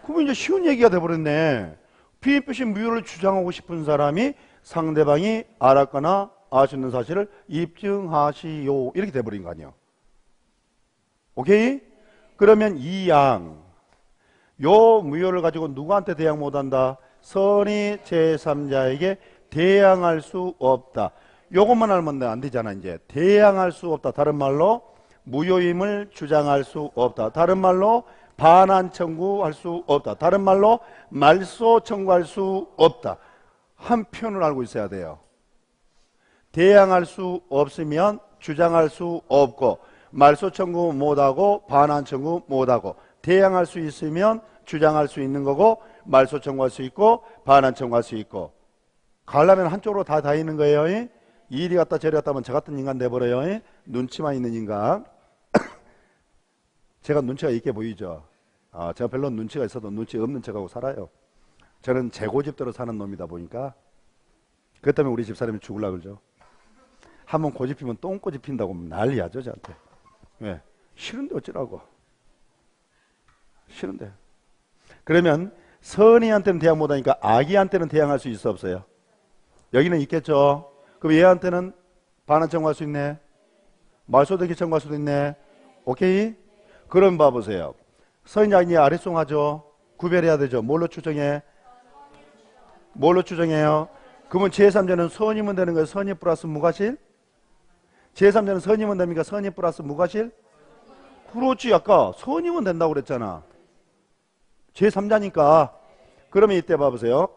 Speaker 2: 그러면 이제 쉬운 얘기가 돼버렸네. 비진표시 무효를 주장하고 싶은 사람이 상대방이 알았거나 알 수 있는 사실을 입증하시오. 이렇게 돼버린 거 아니에요. 오케이? 그러면 이 양, 요 무효를 가지고 누구한테 대항 못한다? 선의 제3자에게 대항할 수 없다. 요것만 알면 안 되잖아. 이제 대항할 수 없다. 다른 말로 무효임을 주장할 수 없다. 다른 말로 반환 청구할 수 없다. 다른 말로 말소 청구할 수 없다. 한 표현을 알고 있어야 돼요. 대항할 수 없으면 주장할 수 없고, 말소 청구 못하고 반환 청구 못하고, 대항할 수 있으면 주장할 수 있는 거고, 말소 청구할 수 있고 반환 청구할 수 있고. 가려면 한쪽으로 다 있는 거예요. 이리 갔다 저리 갔다 하면 저 같은 인간 돼버려요. 눈치만 있는 인간. 제가 눈치가 있게 보이죠. 제가 별로 눈치가 있어도 눈치 없는 척하고 살아요. 저는 제 고집대로 사는 놈이다 보니까. 그것 때문에 우리 집사람이 죽으려고 그러죠. 한번 고집 피면 똥꼬집 핀다고 난리야죠 저한테. 왜? 싫은데 어쩌라고. 싫은데. 그러면 선의한테는 대항 못하니까 악의한테는 대항할 수 있어 없어요? 여기는 있겠죠. 그럼 얘한테는 반환 청구할 수 있네. 말소대기 청구할 수도 있네. 오케이? 그럼 봐보세요. 선의 악의 아래송하죠. 구별해야 되죠. 뭘로 추정해? 뭘로 추정해요? 그러면 제3자는 선임은 되는 거예요. 선임 플러스 무과실? 제3자는 선임은 됩니까? 선임 플러스 무과실? 그렇지. 아까 선임은 된다고 그랬잖아. 제3자니까. 그러면 이때 봐보세요.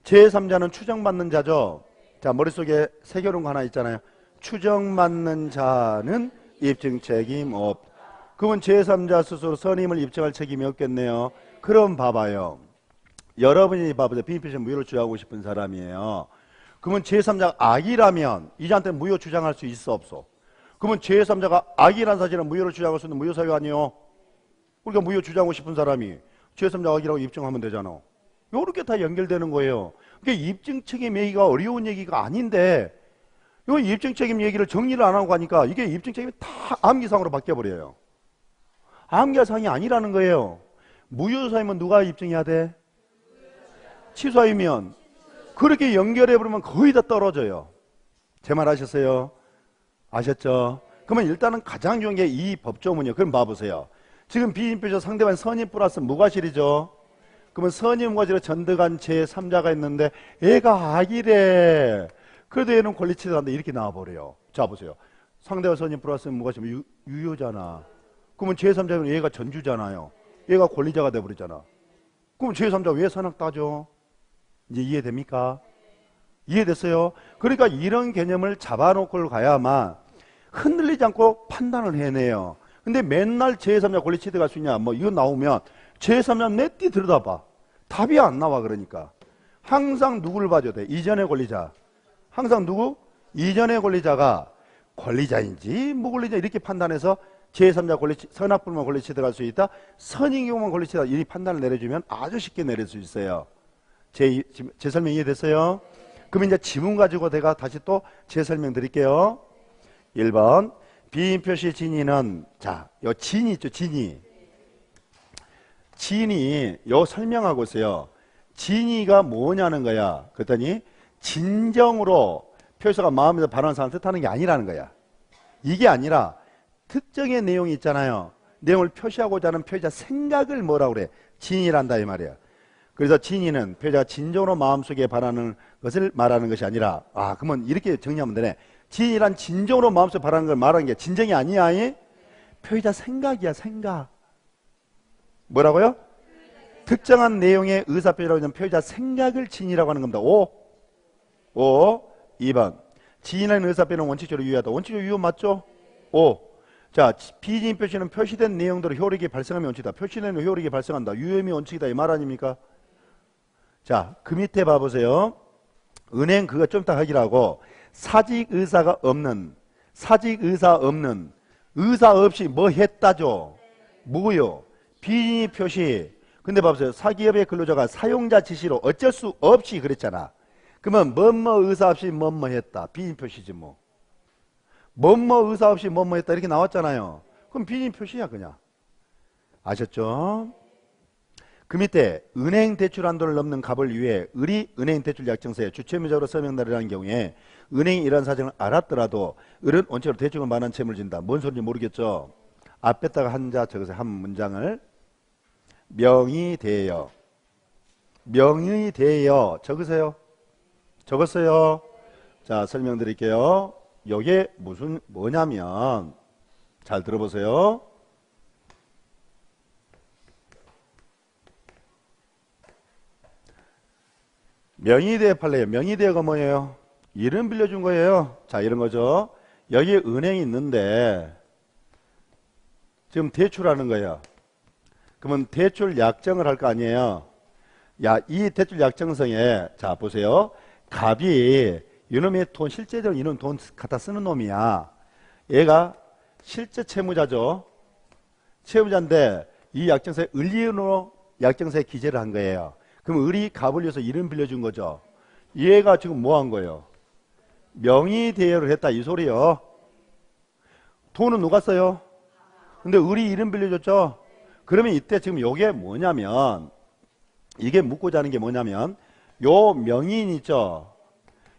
Speaker 2: 제3자는 추정받는 자죠. 자, 머릿속에 새겨놓은 거 하나 있잖아요. 추정받는 자는 입증 책임 없. 그러면 제3자 스스로 선임을 입증할 책임이 없겠네요. 그럼 봐봐요. 여러분이 봐보세요. 비인표시 무효를 주장하고 싶은 사람이에요. 그러면 제3자가 악이라면 이자한테 무효 주장할 수 있어 없어? 그러면 제3자가 악이라는 사실은 무효를 주장할 수 있는 무효사유 아니에요? 우리가 무효 주장하고 싶은 사람이 제3자 악이라고 입증하면 되잖아. 이렇게 다 연결되는 거예요. 그러니까 입증 책임 얘기가 어려운 얘기가 아닌데 이거 입증 책임 얘기를 정리를 안 하고 가니까 이게 입증 책임이 다 암기사항으로 바뀌어버려요. 암기사항이 아니라는 거예요. 무효사이면 누가 입증해야 돼? 취소이면. 그렇게 연결해버리면 거의 다 떨어져요. 제 말 아셨어요? 아셨죠? 그러면 일단은 가장 중요한 게 이 법조문이요. 그럼 봐보세요. 지금 비인표시 상대방 선임 플러스 무과실이죠. 그러면 선임 무과실에 전득한 제3자가 있는데 얘가 악이래. 그래도 얘는 권리치도한다 이렇게 나와버려요. 자 보세요. 상대방 선임 플러스 무과실이면 유효잖아. 그러면 제3자는 얘가 전주잖아요. 얘가 권리자가 돼버리잖아. 그럼 제3자 왜 선악 따져? 이제 이해됩니까? 이해됐어요? 그러니까 이런 개념을 잡아놓고 가야만 흔들리지 않고 판단을 해내요. 근데 맨날 제3자 권리치드 갈 수 있냐? 뭐 이거 나오면 제3자 내띠 들여다봐. 답이 안 나와. 그러니까 항상 누구를 봐줘야 돼? 이전의 권리자. 항상 누구? 이전의 권리자가 권리자인지 무권리자 이렇게 판단해서 제3자 권리치, 선악불만 권리치드 갈 수 있다. 선인 경우만 권리치드 이 판단을 내려주면 아주 쉽게 내릴 수 있어요. 제 설명 이해됐어요? 그럼 이제 지문 가지고 내가 다시 또 제 설명 드릴게요. 1번 비인표시 진위는 자, 요 진이 있죠. 진위. 진위 요 설명하고 있어요. 진위가 뭐냐는 거야. 그랬더니 진정으로 표시가 마음에서 발언한 사람을 뜻하는 게 아니라는 거야. 이게 아니라 특정의 내용이 있잖아요. 내용을 표시하고자 하는 표시자 생각을 뭐라고 그래? 진위란다 이 말이야. 그래서 진위는 표시자가 진정으로 마음속에 바라는 것을 말하는 것이 아니라 그러면 이렇게 정리하면 되네. 진이란 진정으로 마음속에 바라는 걸 말하는 게 진정이 아니야. 표시자 생각이야. 생각. 뭐라고요? 특정한 내용의 의사표시라고 하는 표시자 생각을 진이라고 하는 겁니다. 2번 진이라는 의사표시는 원칙적으로 유효하다. 원칙적으로 유효 맞죠? 자, 비진인 표시는 표시된 내용대로 효력이 발생하면 원칙이다. 표시된 효력이 발생한다. 유효임이 원칙이다. 이 말 아닙니까? 자, 그 밑에 봐보세요. 은행 그거 좀 이따 하기로 하고 사직 의사 없는 의사 없이 뭐 했다죠? 뭐요? 비진인 표시. 근데 봐보세요. 사기업의 근로자가 사용자 지시로 어쩔 수 없이 그랬잖아. 그러면 뭐뭐 의사 없이 뭐뭐 했다. 비진인 표시지 뭐. 뭐뭐 의사 없이 뭐뭐 했다 이렇게 나왔잖아요. 그럼 비진인 표시야 그냥. 아셨죠? 그 밑에 은행 대출 한도를 넘는 값을 위해 을이 은행 대출 약정서에 주채무자로 서명달이라는 경우에 은행이 이러한 사정을 알았더라도 을은 원칙으로 대출을 만한 채무를 진다. 뭔 소리인지 모르겠죠? 앞에다가 한자 적어서 한 문장을 명의 대여. 명의 대여 적으세요. 적었어요. 자, 설명드릴게요. 요게 뭐냐면 잘 들어보세요. 명의대여 판례예요. 명의대여가 뭐예요? 이름 빌려준 거예요. 자, 이런 거죠. 여기에 은행이 있는데 지금 대출하는 거예요. 그러면 대출 약정을 할 거 아니에요. 야, 이 대출 약정서에 자 보세요. 갑이 이놈의 돈 실제적으로 이놈 돈 갖다 쓰는 놈이야. 얘가 실제 채무자죠. 채무자인데 이 약정서에 을리으로 약정서에 기재를 한 거예요. 그럼 을이 갑을 위해서 이름 빌려준 거죠. 얘가 지금 뭐 한 거예요? 명의 대여를 했다 이 소리요. 돈은 누가 써요? 근데 을이 이름 빌려줬죠. 그러면 이때 지금 요게 뭐냐면 이게 묻고자 하는 게 뭐냐면 요 명의인 있죠.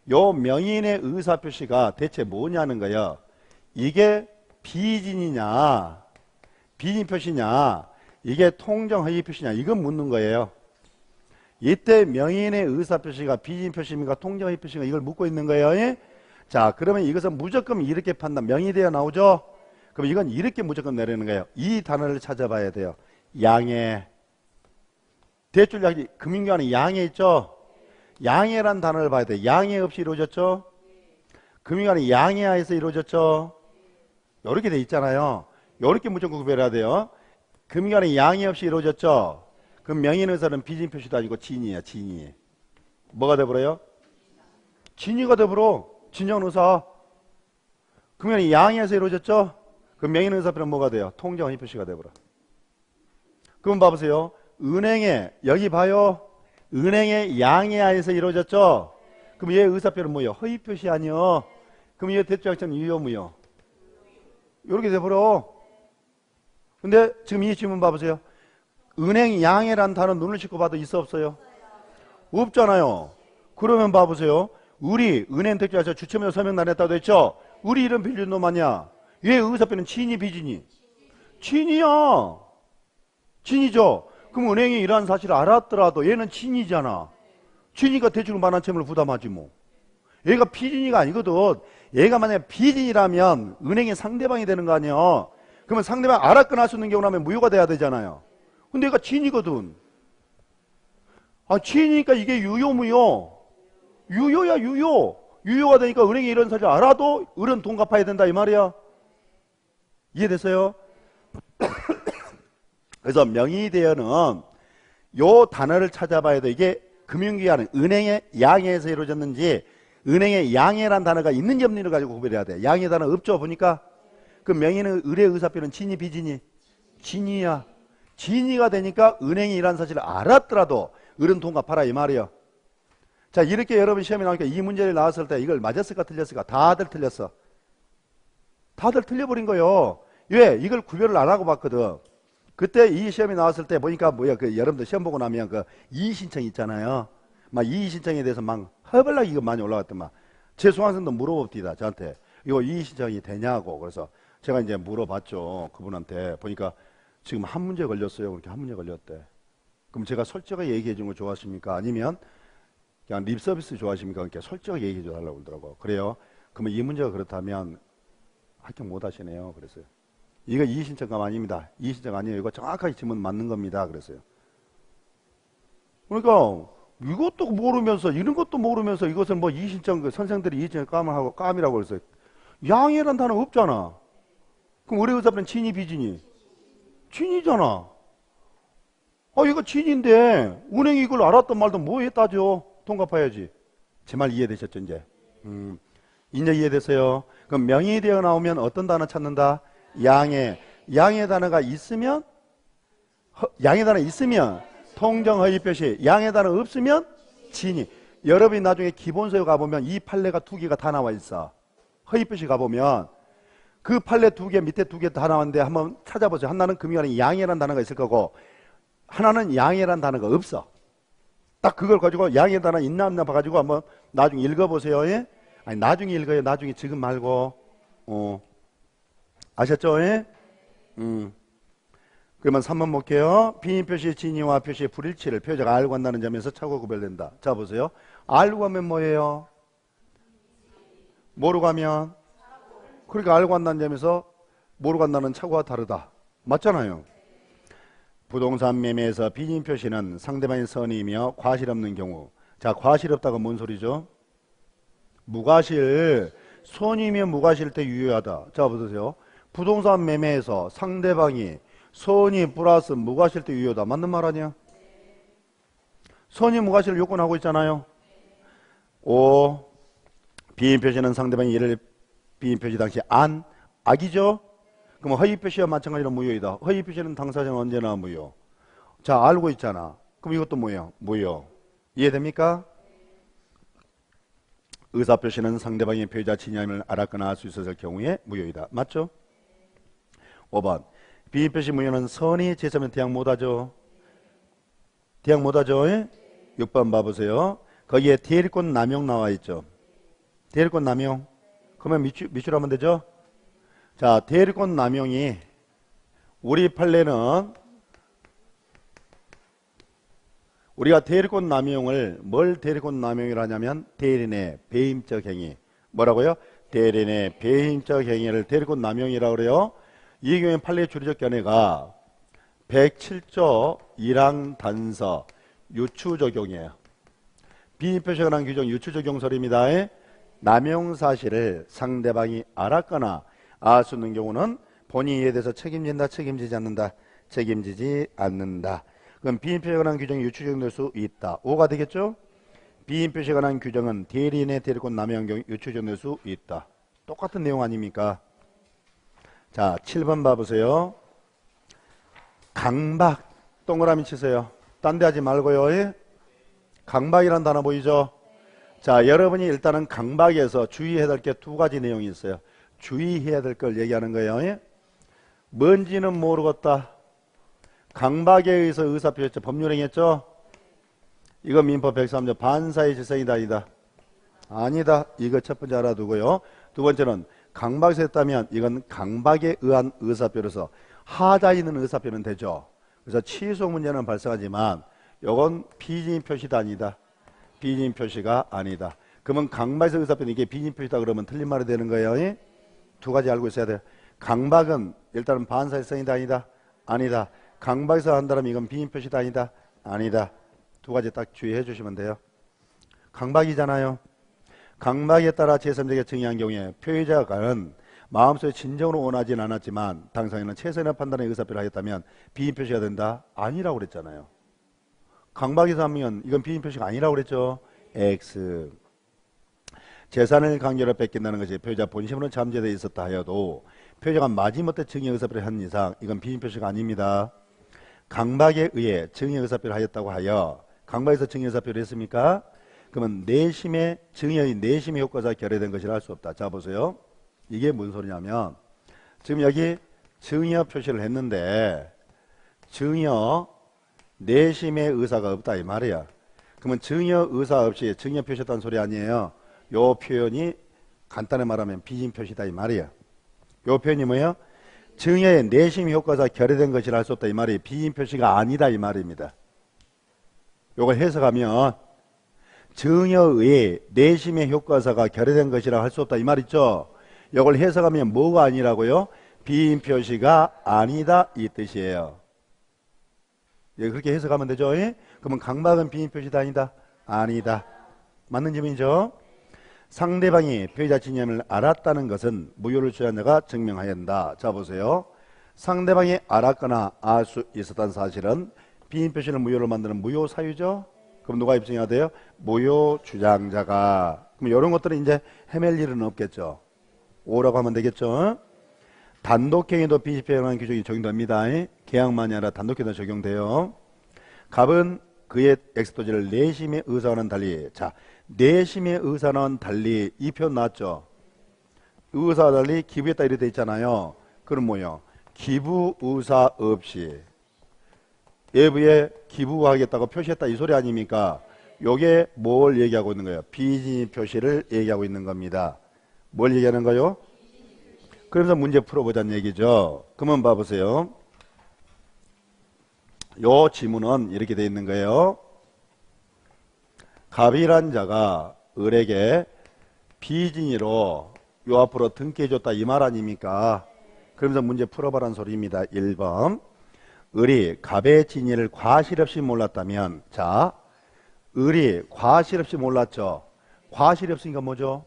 Speaker 2: 요 명의인의 의사표시가 대체 뭐냐는 거예요. 이게 비진이냐 비진표시냐 이게 통정허위표시냐 이건 묻는 거예요. 이때 명의인의 의사표시가 비진표시입니까 통정허위표시가 이걸 묻고 있는 거예요. 자, 그러면 이것은 무조건 이렇게 판단 명의되어 나오죠. 그럼 이건 이렇게 무조건 내리는 거예요. 이 단어를 찾아봐야 돼요. 양해. 대출약이 금융기관에 양해 있죠. 양해란 단어를 봐야 돼. 양해 없이 이루어졌죠. 금융기관에 양해하에서 이루어졌죠. 이렇게 돼 있잖아요. 이렇게 무조건 구별해야 돼요. 금융기관에 양해 없이 이루어졌죠. 그럼 명의의사는 비진표시도 아니고 진이야. 진이. 뭐가 돼버려요? 진이가 돼버려. 진정의사. 금융기관에 양해해서 이루어졌죠. 그럼 명의의사표는 뭐가 돼요? 통정허위표시가 돼버려. 그럼 봐보세요. 은행에 여기 봐요. 은행의 양해하에서 이루어졌죠. 그럼 얘 의사표는 뭐예요? 허위표시 아니요. 그럼 이 대표작전 유효 무효? 이렇게 돼버려. 근데 지금 이 질문 봐보세요. 은행 양해란 단어 눈을 씻고 봐도 있어 없어요? 없잖아요. 그러면 봐보세요. 우리 은행 대표자 주체면허 서명 안 했다고 했죠? 우리 이름 빌린 놈 아니야? 얘 의사표는 진이 비진이? 진이야. 진이죠. 그럼 은행이 이러한 사실을 알았더라도 얘는 진이잖아. 진이가 대출 반환채무를 부담하지 뭐. 얘가 피진이가 아니거든. 얘가 만약에 비진이라면 은행의 상대방이 되는 거 아니야. 그러면 상대방 알았거나 할 수 있는 경우라면 무효가 돼야 되잖아요. 근데 얘가 진이거든. 아, 진이니까 이게 유효 무효? 유효야 유효. 유효가 되니까 은행이 이런 사실 알아도 을은 돈 갚아야 된다 이 말이야. 이해됐어요? 그래서 명의대여는 요 단어를 찾아봐야 돼. 이게 금융기관은 은행의 양해에서 이루어졌는지 은행의 양해란 단어가 있는지 없는지를 가지고 구별해야 돼. 양해 단어 없죠 보니까. 그 명의는 을의 의사표는 진이 비진이? 진이야. 진이가 되니까 은행이 이란 사실을 알았더라도 을은 돈 갚아라 이 말이야. 자, 이렇게 여러분 시험에 나오니까 이 문제를 나왔을 때 이걸 맞았을까 틀렸을까? 다들 틀렸어. 다들 틀려버린 거예요. 왜? 이걸 구별을 안 하고 봤거든. 그때 이 시험이 나왔을 때 보니까 뭐야, 그 여러분들 시험 보고 나면 그 이의신청 있잖아요. 막 이의신청에 대해서 막 허벌나게 이거 많이 올라갔더만. 제 수강생도 물어봅니다. 저한테. 이거 이의신청이 되냐고. 그래서 제가 이제 물어봤죠. 그분한테. 보니까 지금 한 문제 걸렸어요. 그렇게 한 문제 걸렸대. 그럼 제가 솔직하게 얘기해 준 거 좋아하십니까? 아니면 그냥 립 서비스 좋아하십니까? 그러니까 솔직하게 얘기해 달라고 그러더라고. 그래요. 그러면 이 문제가 그렇다면 합격 못 하시네요. 그랬어요. 이거 이의신청감 아닙니다. 이의신청 아니에요. 이거 정확하게 질문 맞는 겁니다. 그랬어요. 그러니까 이것도 모르면서 이런 것도 모르면서 이것을 뭐 이의신청 그 선생들이 이의신청 까하고 깜이라고 그랬어요. 양해란 단어 없잖아. 그럼 의뢰의사표는 진이 비진이? 진이잖아. 아, 이거 진인데 은행이 이걸 알았던 말도 뭐에 따져? 돈 갚아야지. 제 말 이해되셨죠 이제? 이제 이해됐어요? 그럼 명의되어 나오면 어떤 단어 찾는다? 양해. 양해 단어가 있으면 양해 단어 있으면 통정 허위 표시. 양해 단어 없으면 진이. 여러분이 나중에 기본서에 가보면 이 판례가 두 개가 다 나와 있어. 허위 표시 가보면 그 판례 두 개 밑에 두 개 다 나왔는데 한번 찾아보세요. 하나는 금융안에 양해란 단어가 있을 거고 하나는 양해란 단어가 없어. 딱 그걸 가지고 양해 단어 있나 없나 봐가지고 한번 나중에 읽어보세요. 예? 아니 나중에 읽어요. 나중에 지금 말고. 아셨죠? 예? 그러면 3번 볼게요. 비인 표시의 진위와 표시의 불일치를 표제가 알고 한다는 점에서 차고 구별된다. 자 보세요. 알고 하면 뭐예요? 모르고 하면? 그러니까 알고 한다는 점에서 모르고 한다는 차고와 다르다. 맞잖아요. 부동산 매매에서 비인 표시는 상대방의 선의이며 과실 없는 경우. 자, 과실 없다가 뭔 소리죠? 무과실. 선의이며 무과실 때 유효하다. 자 보세요. 부동산 매매에서 상대방이 선의 플러스 무과실 때 유효다. 맞는 말 아니야? 선의 무과실을 요건하고 있잖아요. 5. 비인 표시는 상대방이 이를 비인 표시 당시 악이죠? 그럼 허위 표시와 마찬가지로 무효이다. 허위 표시는 당사자는 언제나 무효. 자, 알고 있잖아. 그럼 이것도 뭐예요? 무효. 이해됩니까? 의사 표시는 상대방의 피해자 진위함을 알았거나 알 수 있었을 경우에 무효이다. 맞죠? 5번. 비인 표시 무효는 선의 제시하면 대항 못하죠. 대항 못하죠. 6번 봐보세요. 거기에 대리권 남용 나와 있죠. 대리권 남용. 그러면 미출하면 되죠. 자, 대리권 남용이 우리 판례는 우리가 대리권 남용을 뭘 대리권 남용이라 하냐면 대리인의 배임적 행위. 뭐라고요? 대리인의 배임적 행위를 대리권 남용이라고 그래요. 이 경우에 판례 주리적 견해가 107조 1항 단서 유추 적용이에요. 비인 표시가 난 규정 유추 적용설입니다. 남용 사실을 상대방이 알았거나 알 수 있는 경우는 본인이 이에 대해서 책임진다, 책임지지 않는다, 책임지지 않는다. 그럼 비인 표시가 난 규정이 유추 적용될 수 있다. 5가 되겠죠? 비인 표시가 난 규정은 대리인의 대리권 남용 경우 유추 적용될 수 있다. 똑같은 내용 아닙니까? 자, 7번 봐보세요. 강박. 동그라미 치세요. 딴 데 하지 말고요. 강박이란 단어 보이죠? 자, 여러분이 일단은 강박에서 주의해야 될 게 두 가지 내용이 있어요. 주의해야 될 걸 얘기하는 거예요. 예? 뭔지는 모르겠다. 강박에 의해서 의사표시했죠. 법률행위했죠. 이거 민법 103조 반사의 질성이다 아니다. 아니다. 이거 첫 번째 알아두고요. 두 번째는 강박에서 했다면 이건 강박에 의한 의사표로서 하자 있는 의사표는 되죠. 그래서 취소 문제는 발생하지만 이건 비진입 표시다 아니다. 비진입 표시가 아니다. 그러면 강박에서 의사표는 이게 비진입 표시다 그러면 틀린 말이 되는 거예요. 예? 두 가지 알고 있어야 돼요. 강박은 일단은 반사일성이다 아니다. 아니다. 강박에서 한다면 이건 비진입 표시다 아니다. 아니다. 두 가지 딱 주의해 주시면 돼요. 강박이잖아요. 강박에 따라 제3자에게 증의한 경우에 표의자가는 마음속에 진정으로 원하진 않았지만 당사자는 최선의 판단의 의사표를 하였다면 비인입 표시가 된다? 아니라고 그랬잖아요. 강박에서 하면 이건 비인입 표시가 아니라고 그랬죠. X. 재산을 강제로 뺏긴다는 것이 표의자 본심으로 잠재되어 있었다 하여도 표의자가 마지못해 증의 의사표를 한 이상 이건 비인입 표시가 아닙니다. 강박에 의해 증의 의사표를 하였다고 하여 강박에서 증의 의사표를 했습니까? 그러면 내심의 증의 내심의 효과가 결여된 것이라 할 수 없다. 자 보세요. 이게 무슨 소리냐면 지금 여기 증여 표시를 했는데 증여 내심의 의사가 없다 이 말이야. 그러면 증여 의사 없이 증여 표시했다는 소리 아니에요. 요 표현이 간단히 말하면 비진 표시다 이 말이야. 요 표현이 뭐예요? 증여의 내심 효과가 결여된 것이라 할 수 없다 이 말이 비진 표시가 아니다 이 말입니다. 요걸 해석하면 증여의 내심의 효과사가 결여된 것이라 할 수 없다 이 말 있죠. 이걸 해석하면 뭐가 아니라고요? 비인 표시가 아니다 이 뜻이에요. 예, 그렇게 해석하면 되죠. 예? 그러면 강박은 비인 표시다 아니다? 아니다. 맞는 질문이죠. 상대방이 표의자 진념을 알았다는 것은 무효를 주장한 자가 증명해야 한다. 자 보세요. 상대방이 알았거나 알 수 있었다는 사실은 비인 표시를 무효로 만드는 무효 사유죠. 그럼 누가 입증해야 돼요? 무효 주장자가. 그럼 이런 것들은 이제 헤맬 일은 없겠죠. 오라고 하면 되겠죠. 단독행위도 비집행하는 규정이 적용됩니다. 계약만이 아니라 단독행위도 적용돼요. 갑은 그의 엑스토지를 내심의 의사와는 달리, 자 내심의 의사와는 달리 이 표현 나왔죠. 의사와 달리 기부했다 이렇게 돼 있잖아요. 그럼 뭐요? 기부 의사 없이 예부에 기부하겠다고 표시했다 이 소리 아닙니까? 요게 뭘 얘기하고 있는 거예요? 비진입 표시를 얘기하고 있는 겁니다. 뭘 얘기하는 거요? 그러면서 문제 풀어보자는 얘기죠. 그러면 봐보세요. 요 지문은 이렇게 되어 있는 거예요. 갑이란 자가 을에게 비진이로 요 앞으로 등기해줬다 이 말 아닙니까? 그러면서 문제 풀어보라는 소리입니다. 1번. 을이 갑의 진위를 과실 없이 몰랐다면, 자, 을이 과실 없이 몰랐죠. 과실이 없으니까 뭐죠?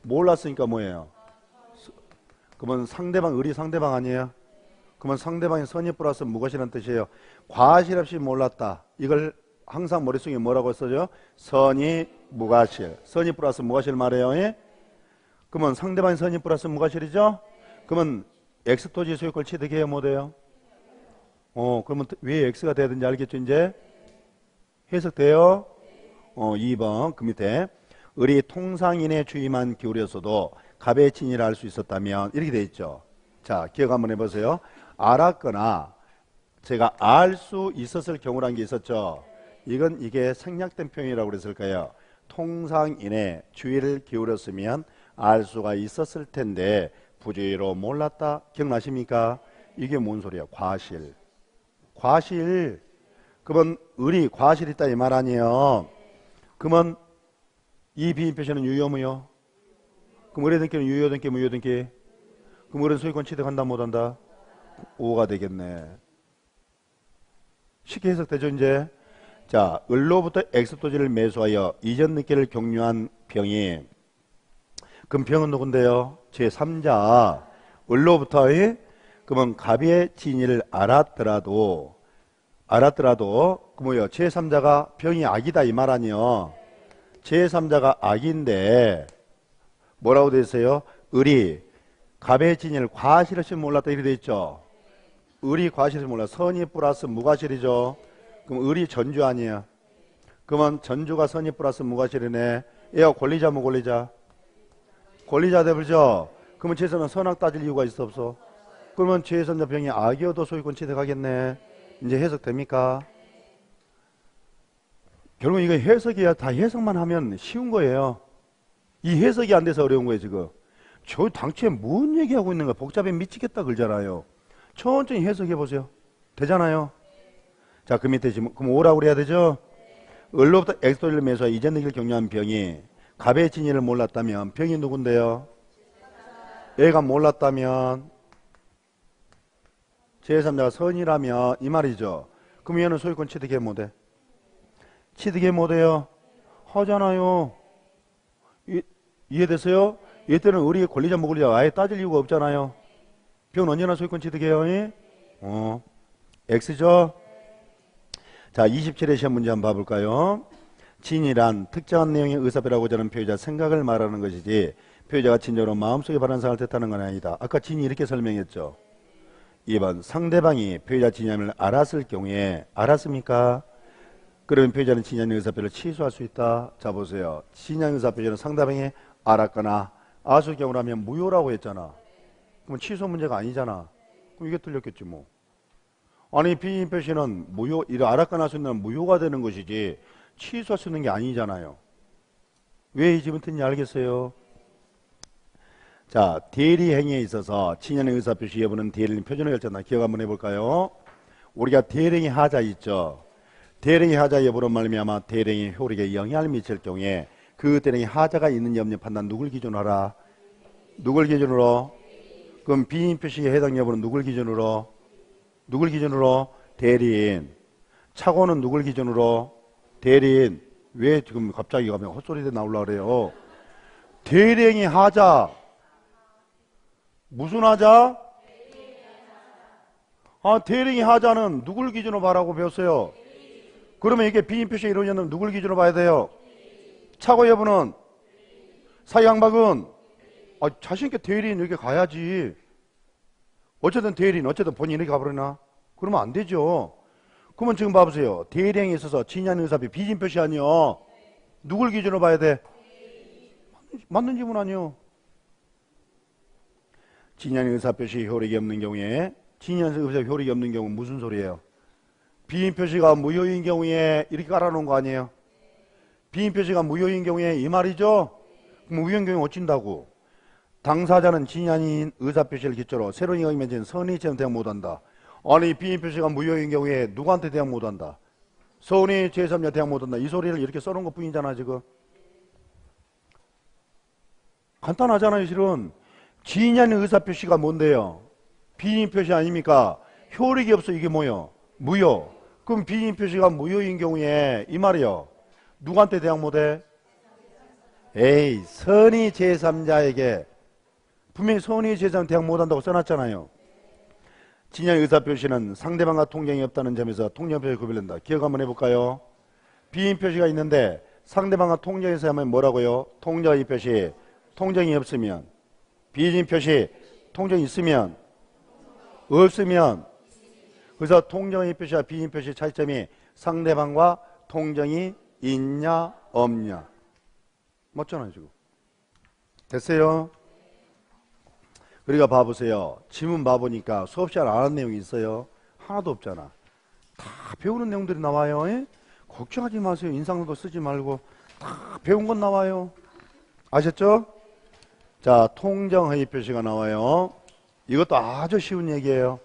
Speaker 2: 몰랐으니까 뭐예요? 그러면 상대방, 을이 상대방 아니에요? 그러면 상대방이 선의 플러스 무과실이라는 뜻이에요. 과실 없이 몰랐다. 이걸 항상 머릿속에 뭐라고 써죠? 선의 무과실. 선의 플러스 무과실 말해요. 예? 그러면 상대방이 선의 플러스 무과실이죠? 그러면 X토지 소유권 취득해야 못해요? 그러면 왜 X가 돼야 되는지 알겠죠? 이제 해석돼요? 2번 그 밑에 을이 통상인의 주의만 기울였어도 갑의 진위를 알 수 있었다면 이렇게 돼 있죠. 자 기억 한번 해보세요. 알았거나 제가 알 수 있었을 경우라는 게 있었죠. 이게 생략된 표현이라고 그랬을까요? 통상인의 주의를 기울였으면 알 수가 있었을 텐데 부주의로 몰랐다. 기억나십니까? 이게 뭔 소리야? 과실. 과실. 그러면 을이 과실이 있다 이 말 아니에요. 그러면 이 비인 표시는 유효 무효? 그럼 을의 등기는 유효 등기 무효 등기? 그럼 을은 소유권 취득한다 못한다? 5가 되겠네. 쉽게 해석되죠 이제? 자 을로부터 X토지를 매수하여 이전 등기를 경유한 병이, 그럼 병은 누군데요? 제3자. 을로부터 그러면 갑의 진위를 알았더라도 그 뭐예요? 제3자가 병이 악이다 이 말 아니요. 제3자가 악인데 뭐라고 되어 있어요? 을이 갑의 진위를 과실 없이 몰랐다 이렇게 되어 있죠. 을이 과실을 몰라. 선의 플러스 무과실이죠. 그럼 을이 전주 아니에요. 그러면 전주가 선이 플러스 무과실이네. 얘가 권리자 뭐 권리자? 권리자 되버죠. 그러면 최선은 선악 따질 이유가 있어 없어? 그러면 제3자 병이 악이어도 소유권 취득하겠네. 이제 해석됩니까? 결국 이거 해석이야. 다 해석만 하면 쉬운 거예요. 이 해석이 안 돼서 어려운 거예요 지금. 저 당초에 뭔 얘기하고 있는 거야. 복잡해 미치겠다 그러잖아요. 천천히 해석해 보세요. 되잖아요. 자, 그 밑에 지금 그럼 오라고 그래야 되죠. 을로부터 엑스토리를 매수하 이전되기를 격려한 병이 갑의 진위를 몰랐다면 병이 누군데요? 얘가 몰랐다면 제3자가 선이라면 이 말이죠. 그럼 얘는 소유권 취득해 못해? 취득해 못해요? 하잖아요. 이해됐어요? 얘 때는 우리의 권리자 뭐 권리자 아예 따질 이유가 없잖아요. 병은 언제나 소유권 취득해요? X죠? 자, 27회 시험 문제 한번 봐볼까요? 진이란 특정한 내용의 의사표라고자 하는 표의자 생각을 말하는 것이지 표의자가 진정으로 마음속에 바라는 상을 뜻하는 건 아니다. 아까 진이 이렇게 설명했죠. 2번 상대방이 표의자 진념을 알았을 경우에 알았습니까? 그러면 표의자는 진념의 의사표를 취소할 수 있다. 자 보세요. 진념의 의사표는 상대방이 알았거나 아수 경우라면 무효라고 했잖아. 그럼 취소 문제가 아니잖아. 그럼 이게 틀렸겠지 뭐. 아니 비인 표시는 무효, 이를 알았거나 아수는 무효가 되는 것이지 취소할 수 있는 게 아니잖아요. 왜 이 집은 틀린지 알겠어요? 자, 대리 행위에 있어서 친연의 의사표시 여부는 대리인 표준을 결정한다. 기억 한번 해볼까요? 우리가 대리행위 하자 있죠. 대리행위 하자 여부로 말미암아 대리행위 효력에 영향을 미칠 경우에 그 대리행위 하자가 있는지 없는지 판단 누굴 기준으로 하라? 누굴 기준으로? 그럼 비인 표시에 해당 여부는 누굴 기준으로? 누굴 기준으로? 대리인. 착오는 누굴 기준으로? 대리인. 왜 지금 갑자기 가면 헛소리들 나오려고 그래요? 대리행위 하자. 무슨 하자? 아, 대리행위 하자는 누굴 기준으로 봐라고 배웠어요? 그러면 이게 비인 표시에 이루어졌는 누굴 기준으로 봐야 돼요? 착오 여부는? 사유강박은? 아, 자신있게 대리인 이렇게 가야지. 어쨌든 대리인, 어쨌든 본인이 이렇게 가버리나? 그러면 안 되죠. 그러면 지금 봐보세요. 대리행위에 있어서 진한 의사표 비진 표시 아니요. 누굴 기준으로 봐야 돼? 맞는 질문 아니요. 진한 의사표시 효력이 없는 경우에 진한 의사표시 효력이 없는 경우는 무슨 소리예요? 비인 표시가 무효인 경우에 이렇게 깔아놓은 거 아니에요? 비인 표시가 무효인 경우에 이 말이죠? 그럼 무효인 경우에 어찐다고? 당사자는 진한인 의사표시를 기초로 새로운 이익이 맺은 선의 체험 대응 못한다. 아니 비인 표시가 무효인 경우에 누구한테 대응 못한다? 선의 제3자 대응 못한다. 이 소리를 이렇게 써놓은 것 뿐이잖아 지금. 간단하잖아요 실은. 진한 의사표시가 뭔데요? 비인 표시 아닙니까? 효력이 없어. 이게 뭐요? 무효. 그럼 비인 표시가 무효인 경우에 이 말이요. 누구한테 대응 못해? 에이, 선의 제3자에게. 분명히 선의 제3자 대응 못한다고 써놨잖아요. 진양 의사표시는 상대방과 통정이 없다는 점에서 통정표시 구별된다. 기억 한번 해볼까요? 비인 표시가 있는데 상대방과 통정에서 하면 뭐라고요? 통정의 표시. 통정이 없으면. 비인 표시. 통정이 있으면. 없으면. 그래서 통정의 표시와 비인 표시 차이점이 상대방과 통정이 있냐 없냐. 맞잖아요 지금. 됐어요? 우리가 봐보세요. 지문 봐보니까 수업 시간 안 한 내용이 있어요? 하나도 없잖아. 다 배우는 내용들이 나와요. 에? 걱정하지 마세요. 인상도 쓰지 말고 다 배운 건 나와요. 아셨죠? 자, 통정허위 표시가 나와요. 이것도 아주 쉬운 얘기예요.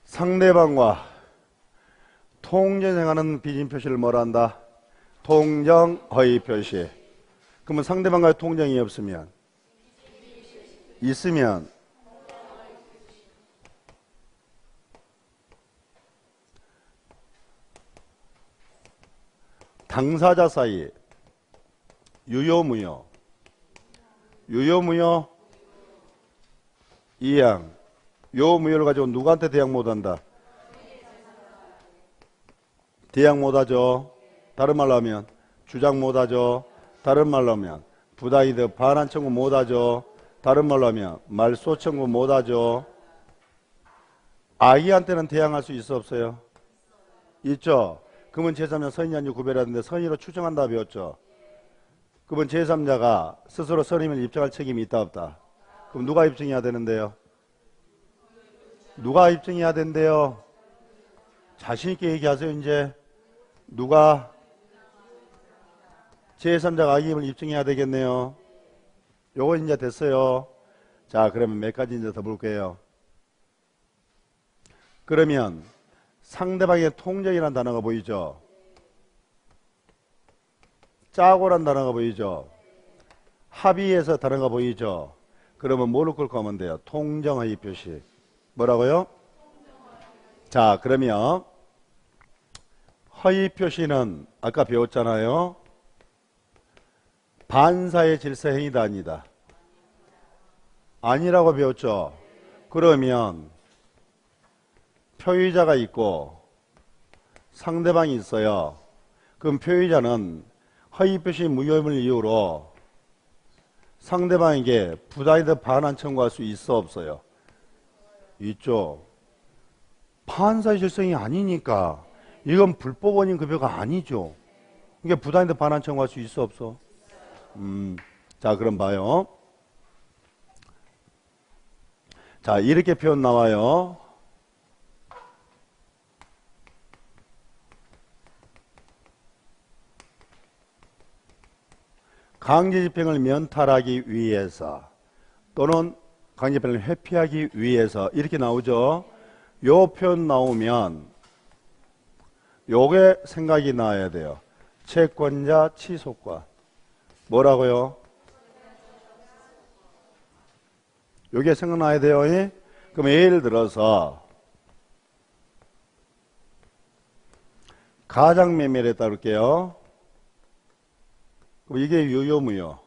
Speaker 2: 상대방과 통정행하는 비진 표시를 뭐라 한다? 통정허위 표시. 그러면 상대방과의 통정이 없으면, 있으면, 당사자 사이 유효무효. 유효무효. 이양. 요 무효를 가지고 누구한테 대항 못한다? 대항 못하죠. 다른 말로 하면 주장 못하죠. 다른 말로 하면 부당이득 반환 청구 못하죠. 다른 말로 하면 말소 청구 못하죠. 아기한테는 대항할 수 있어 없어요? 있죠. 그러면 제3자 선의 한유 구별하는데 선의로 추정한다 배웠죠. 그러면 제3자가 스스로 선임을 입증할 책임이 있다 없다? 그럼 누가 입증해야 되는데요? 누가 입증해야 된대요? 자신있게 얘기하세요. 이제 누가 제3자가 악임을 입증해야 되겠네요. 요거 이제 됐어요. 자, 그러면 몇 가지 이제 더 볼게요. 그러면 상대방의 통정이라는 단어가 보이죠? 짜고란 단어가 보이죠? 합의해서 단어가 보이죠? 그러면 뭐를 끌고 가면 돼요? 통정허위 표시. 뭐라고요? 자, 그러면 허위 표시는 아까 배웠잖아요. 반사의 질서 행위다 아니다? 아니라고 배웠죠? 그러면 표의자가 있고 상대방이 있어요. 그럼 표의자는 허위 표시 무효임을 이유로 상대방에게 부당이득 반환 청구할 수 있어 없어요? 있죠. 반사의 질서행위 아니니까 이건 불법 원인 급여가 아니죠. 이게 부당이득 반환 청구할 수 있어 없어? 자, 그럼 봐요. 자, 이렇게 표현 나와요. 강제집행을 면탈하기 위해서 또는 강제집행을 회피하기 위해서 이렇게 나오죠. 요 표현 나오면 요게 생각이 나야 돼요. 채권자 취소권. 뭐라고요? 요게 생각나야 돼요. 예? 그럼 예를 들어서 가장매매를 했다 그럴게요. 그럼 이게 유효 무효?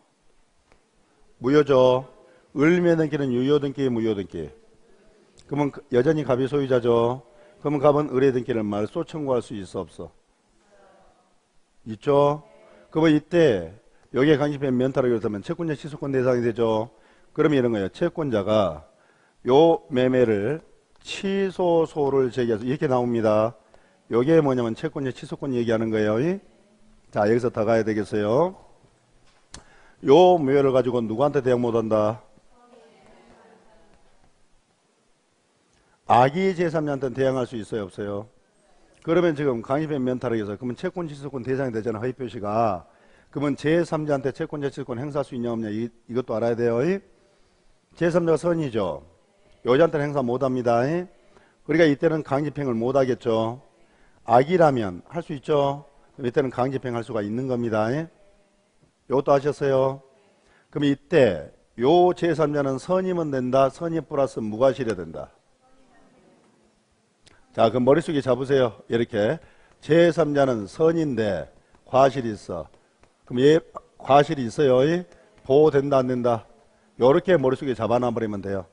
Speaker 2: 무효죠. 을매등기는 유효 등기 무효 등기? 그러면 여전히 갑이 소유자죠. 그러면 갑은 을의 등기를 말소 청구할 수 있어 없어? 있죠. 그러면 이때 여기에 강제집행 면탈하기 그렇다면 채권자 취소권 대상이 되죠. 그러면 이런 거예요. 채권자가 요 매매를 취소소를 제기해서 이렇게 나옵니다. 요게 뭐냐면 채권자 취소권 얘기하는 거예요. 자, 여기서 더 가야 되겠어요. 요 무효를 가지고 누구한테 대항 못한다? 악의 제3자한테는 대항할 수 있어요 없어요? 그러면 지금 강제집행 면탈하기 위해서 그러면 채권 취소권 대상이 되잖아. 허위 표시가. 그러면 제3자한테 채권자 취소권 행사할 수 있냐 없냐 이것도 알아야 돼요. 제3자가 선이죠. 여자한테는 행사 못합니다. 그러니까 이때는 강제집행을 못하겠죠. 악이라면 할 수 있죠. 그럼 이때는 강제집행할 수가 있는 겁니다. 이것도 아셨어요? 그럼 이때 요 제3자는 선이면 된다. 선이 플러스 무과실이 된다. 자, 그럼 머릿속에 잡으세요. 이렇게 제3자는 선인데 과실이 있어. 그럼 얘 과실이 있어요. 보호된다 안 된다? 요렇게 머릿속에 잡아놔버리면 돼요.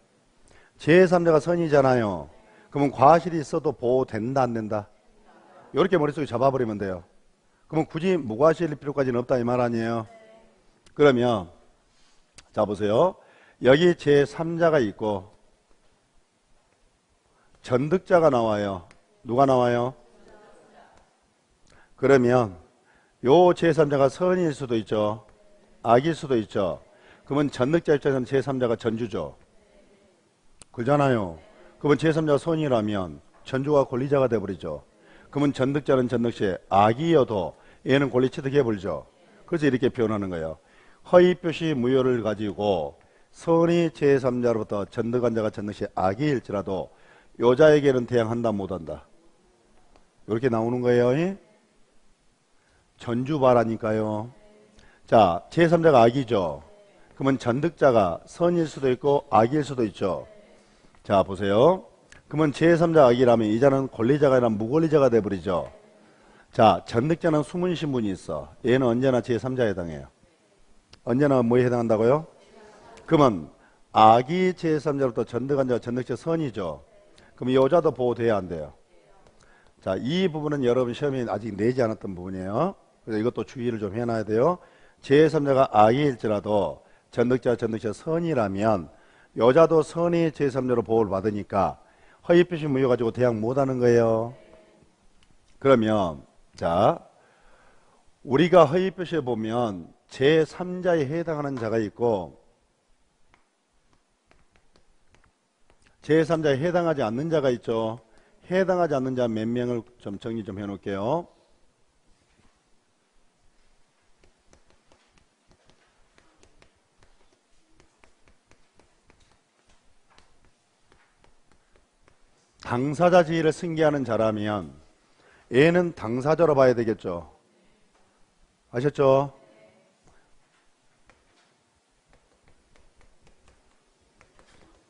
Speaker 2: 제3자가 선이잖아요. 그러면 과실이 있어도 보호된다 안 된다? 요렇게 머릿속에 잡아버리면 돼요. 그러면 굳이 무과실일 필요까지는 없다 이 말 아니에요? 그러면 자 보세요. 여기 제3자가 있고 전득자가 나와요. 누가 나와요? 그러면 요 제3자가 선일 수도 있죠. 악일 수도 있죠. 그러면 전득자 입장에서는 제3자가 전주죠. 그잖아요. 그러면 제3자가 선이라면 전주가 권리자가 돼버리죠. 그러면 전득자는 전득시에 악이어도 얘는 권리 취득해버리죠. 그래서 이렇게 표현하는 거예요. 허위표시 무효를 가지고 선이 제3자로부터 전득한 자가 전득시에 악이일지라도 여자에게는 대항한다 못한다. 이렇게 나오는 거예요. 전주바라니까요. 자, 제3자가 악이죠. 그러면 전득자가 선일 수도 있고 악일 수도 있죠. 자, 보세요. 그러면 제3자 악이라면 이 자는 권리자가 아니라 무권리자가 돼버리죠. 자, 전득자는 수문신분이 있어. 얘는 언제나 제3자에 해당해요. 언제나 뭐에 해당한다고요? 그러면 악이 제3자로부터 전득한 자가 전득자 선이죠. 그럼 여자도 보호돼야 안 돼요. 자, 이 부분은 여러분 시험에 아직 내지 않았던 부분이에요. 그래서 이것도 주의를 좀 해놔야 돼요. 제3자가 악일지라도 전득자 선이라면 여자도 선이 제3자로 보호를 받으니까 허위표시 무효 가지고 대항 못하는 거예요. 그러면 자, 우리가 허위표시에 보면 제3자에 해당하는 자가 있고 제3자에 해당하지 않는 자가 있죠. 해당하지 않는 자 몇 명을 좀 정리 좀 해놓을게요. 당사자 지위를 승계하는 자라면 얘는 당사자로 봐야 되겠죠. 아셨죠?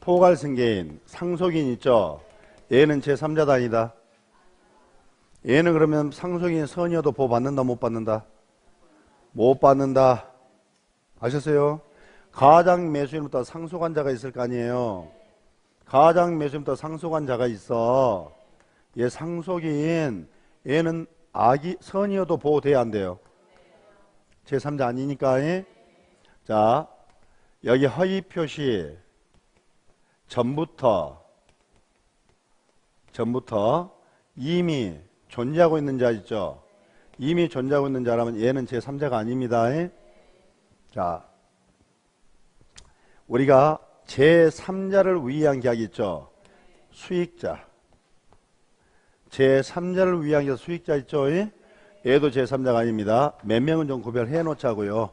Speaker 2: 포괄승계인, 상속인 있죠? 얘는 제3자다 아니다. 얘는 그러면 상속인 선이어도 보호 받는다 못 받는다? 못 받는다. 아셨어요? 가장 매수인부터 상속한 자가 있을 거 아니에요. 가장 매수인부터 상속한 자가 있어. 얘 상속인, 얘는 선이어도 보호돼야 안 돼요. 제3자 아니니까. 자, 여기 허위 표시 전부터 이미 존재하고 있는 자 있죠. 이미 존재하고 있는 자라면 얘는 제3자가 아닙니다. 자, 우리가 제3자를 위한 계약 있죠. 수익자. 제3자를 위한 계약 수익자 있죠. 얘도 제3자가 아닙니다. 몇 명은 좀 구별해 놓자고요.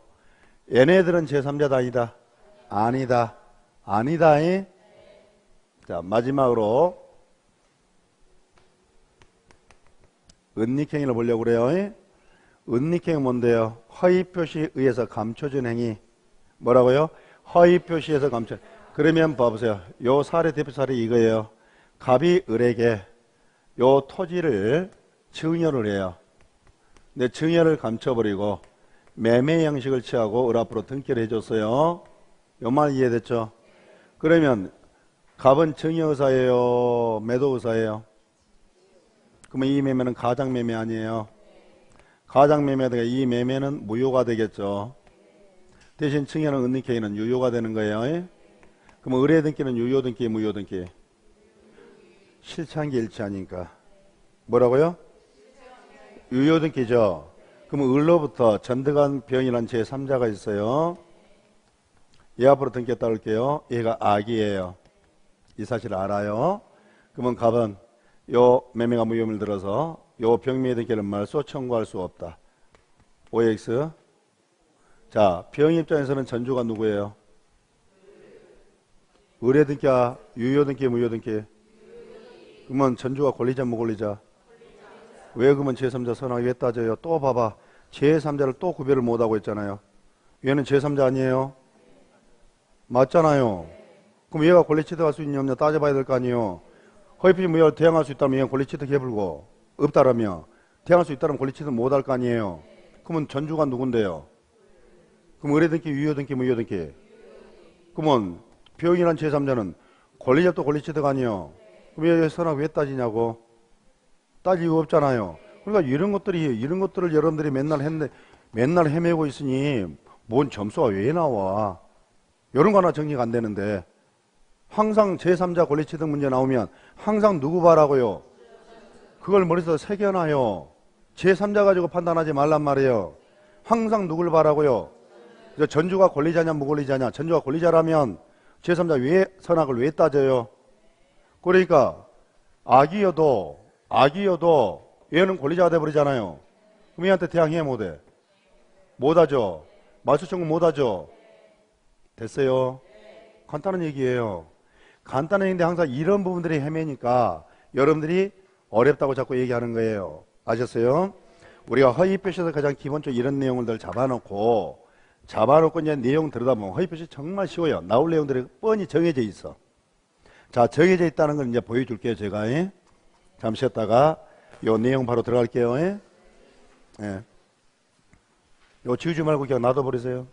Speaker 2: 얘네들은 제3자다 아니다. 아니다. 아니다. 자, 마지막으로 은닉행위를 보려고 그래요. 은닉행위 뭔데요? 허위표시에 의해서 감춰진 행위. 뭐라고요? 허위표시에서 감춰. 그러면 봐보세요. 요 사례 대표 사례 이거예요. 갑이 을에게 요 토지를 증여를 해요. 근데 증여를 감춰버리고 매매 형식을 취하고 을 앞으로 등기를 해줬어요. 요 말 이해됐죠? 그러면 갑은 증여의사예요? 매도의사예요? 그러면 이 매매는 가장매매 아니에요? 가장매매가 이 매매는 무효가 되겠죠. 대신 증여는 은닉행위는 유효가 되는 거예요. 그러면 의뢰등기는 유효등기 무효등기? 실체한 게 일치하니까. 뭐라고요? 유효등기죠. 그러면 을로부터 전득한 병이라는 제3자가 있어요. 얘 앞으로 등기에 따를게요. 얘가 악이에요. 이 사실을 알아요. 그러면 갑은 요 매매가 무효를 들어서 요 병매의 등기를 말소 청구할 수 없다. OX. 자, 병 입장에서는 전주가 누구예요? 의뢰 등기야, 유효 등기, 무효 등기? 그러면 전주가 권리자, 무권리자? 왜 그러면 제3자 선하게 왜 따져요? 또 봐봐. 제3자를 또 구별을 못하고 있잖아요. 얘는 제3자 아니에요? 맞잖아요. 그럼 얘가 권리 취득할 수 있냐 없냐 따져봐야 될 거 아니에요. 허위표시 무효를 대항할 수 있다면 얘는 권리 취득 해불고 없다라며 대항할 수 있다면 권리 취득 못할 거 아니에요. 그러면 전주가 누군데요? 그럼 의뢰 등기, 유효 등기, 무효 등기? 그러면 병이란 제3자는 권리자도 권리 취득 아니에요. 그럼 얘 선하고 왜 따지냐고? 따질 이유 없잖아요. 그러니까 이런 것들을 여러분들이 맨날 헤매고 있으니 뭔 점수가 왜 나와? 이런 거 하나 정리가 안 되는데 항상 제3자 권리 취득 문제 나오면 항상 누구 봐라고요? 그걸 머릿속에 새겨놔요. 제3자 가지고 판단하지 말란 말이에요. 항상 누굴 봐라고요? 전주가 권리자냐 무권리자냐. 전주가 권리자라면 제3자 왜 선악을 왜 따져요? 그러니까 악이어도 얘는 권리자가 돼버리잖아요. 그럼 얘한테 대항해 못해? 못하죠. 말소 청구 못하죠. 됐어요? 간단한 얘기예요. 간단한 얘기인데 항상 이런 부분들이 헤매니까 여러분들이 어렵다고 자꾸 얘기하는 거예요. 아셨어요? 우리가 허위표시에서 가장 기본적으로 이런 내용을 잡아놓고 이제 내용 들여다 보면 허위표시 정말 쉬워요. 나올 내용들이 뻔히 정해져 있어. 자, 정해져 있다는 걸 이제 보여줄게요. 제가. 잠시 쉬었다가 요 내용 바로 들어갈게요. 요 지우지 말고 그냥 놔둬버리세요.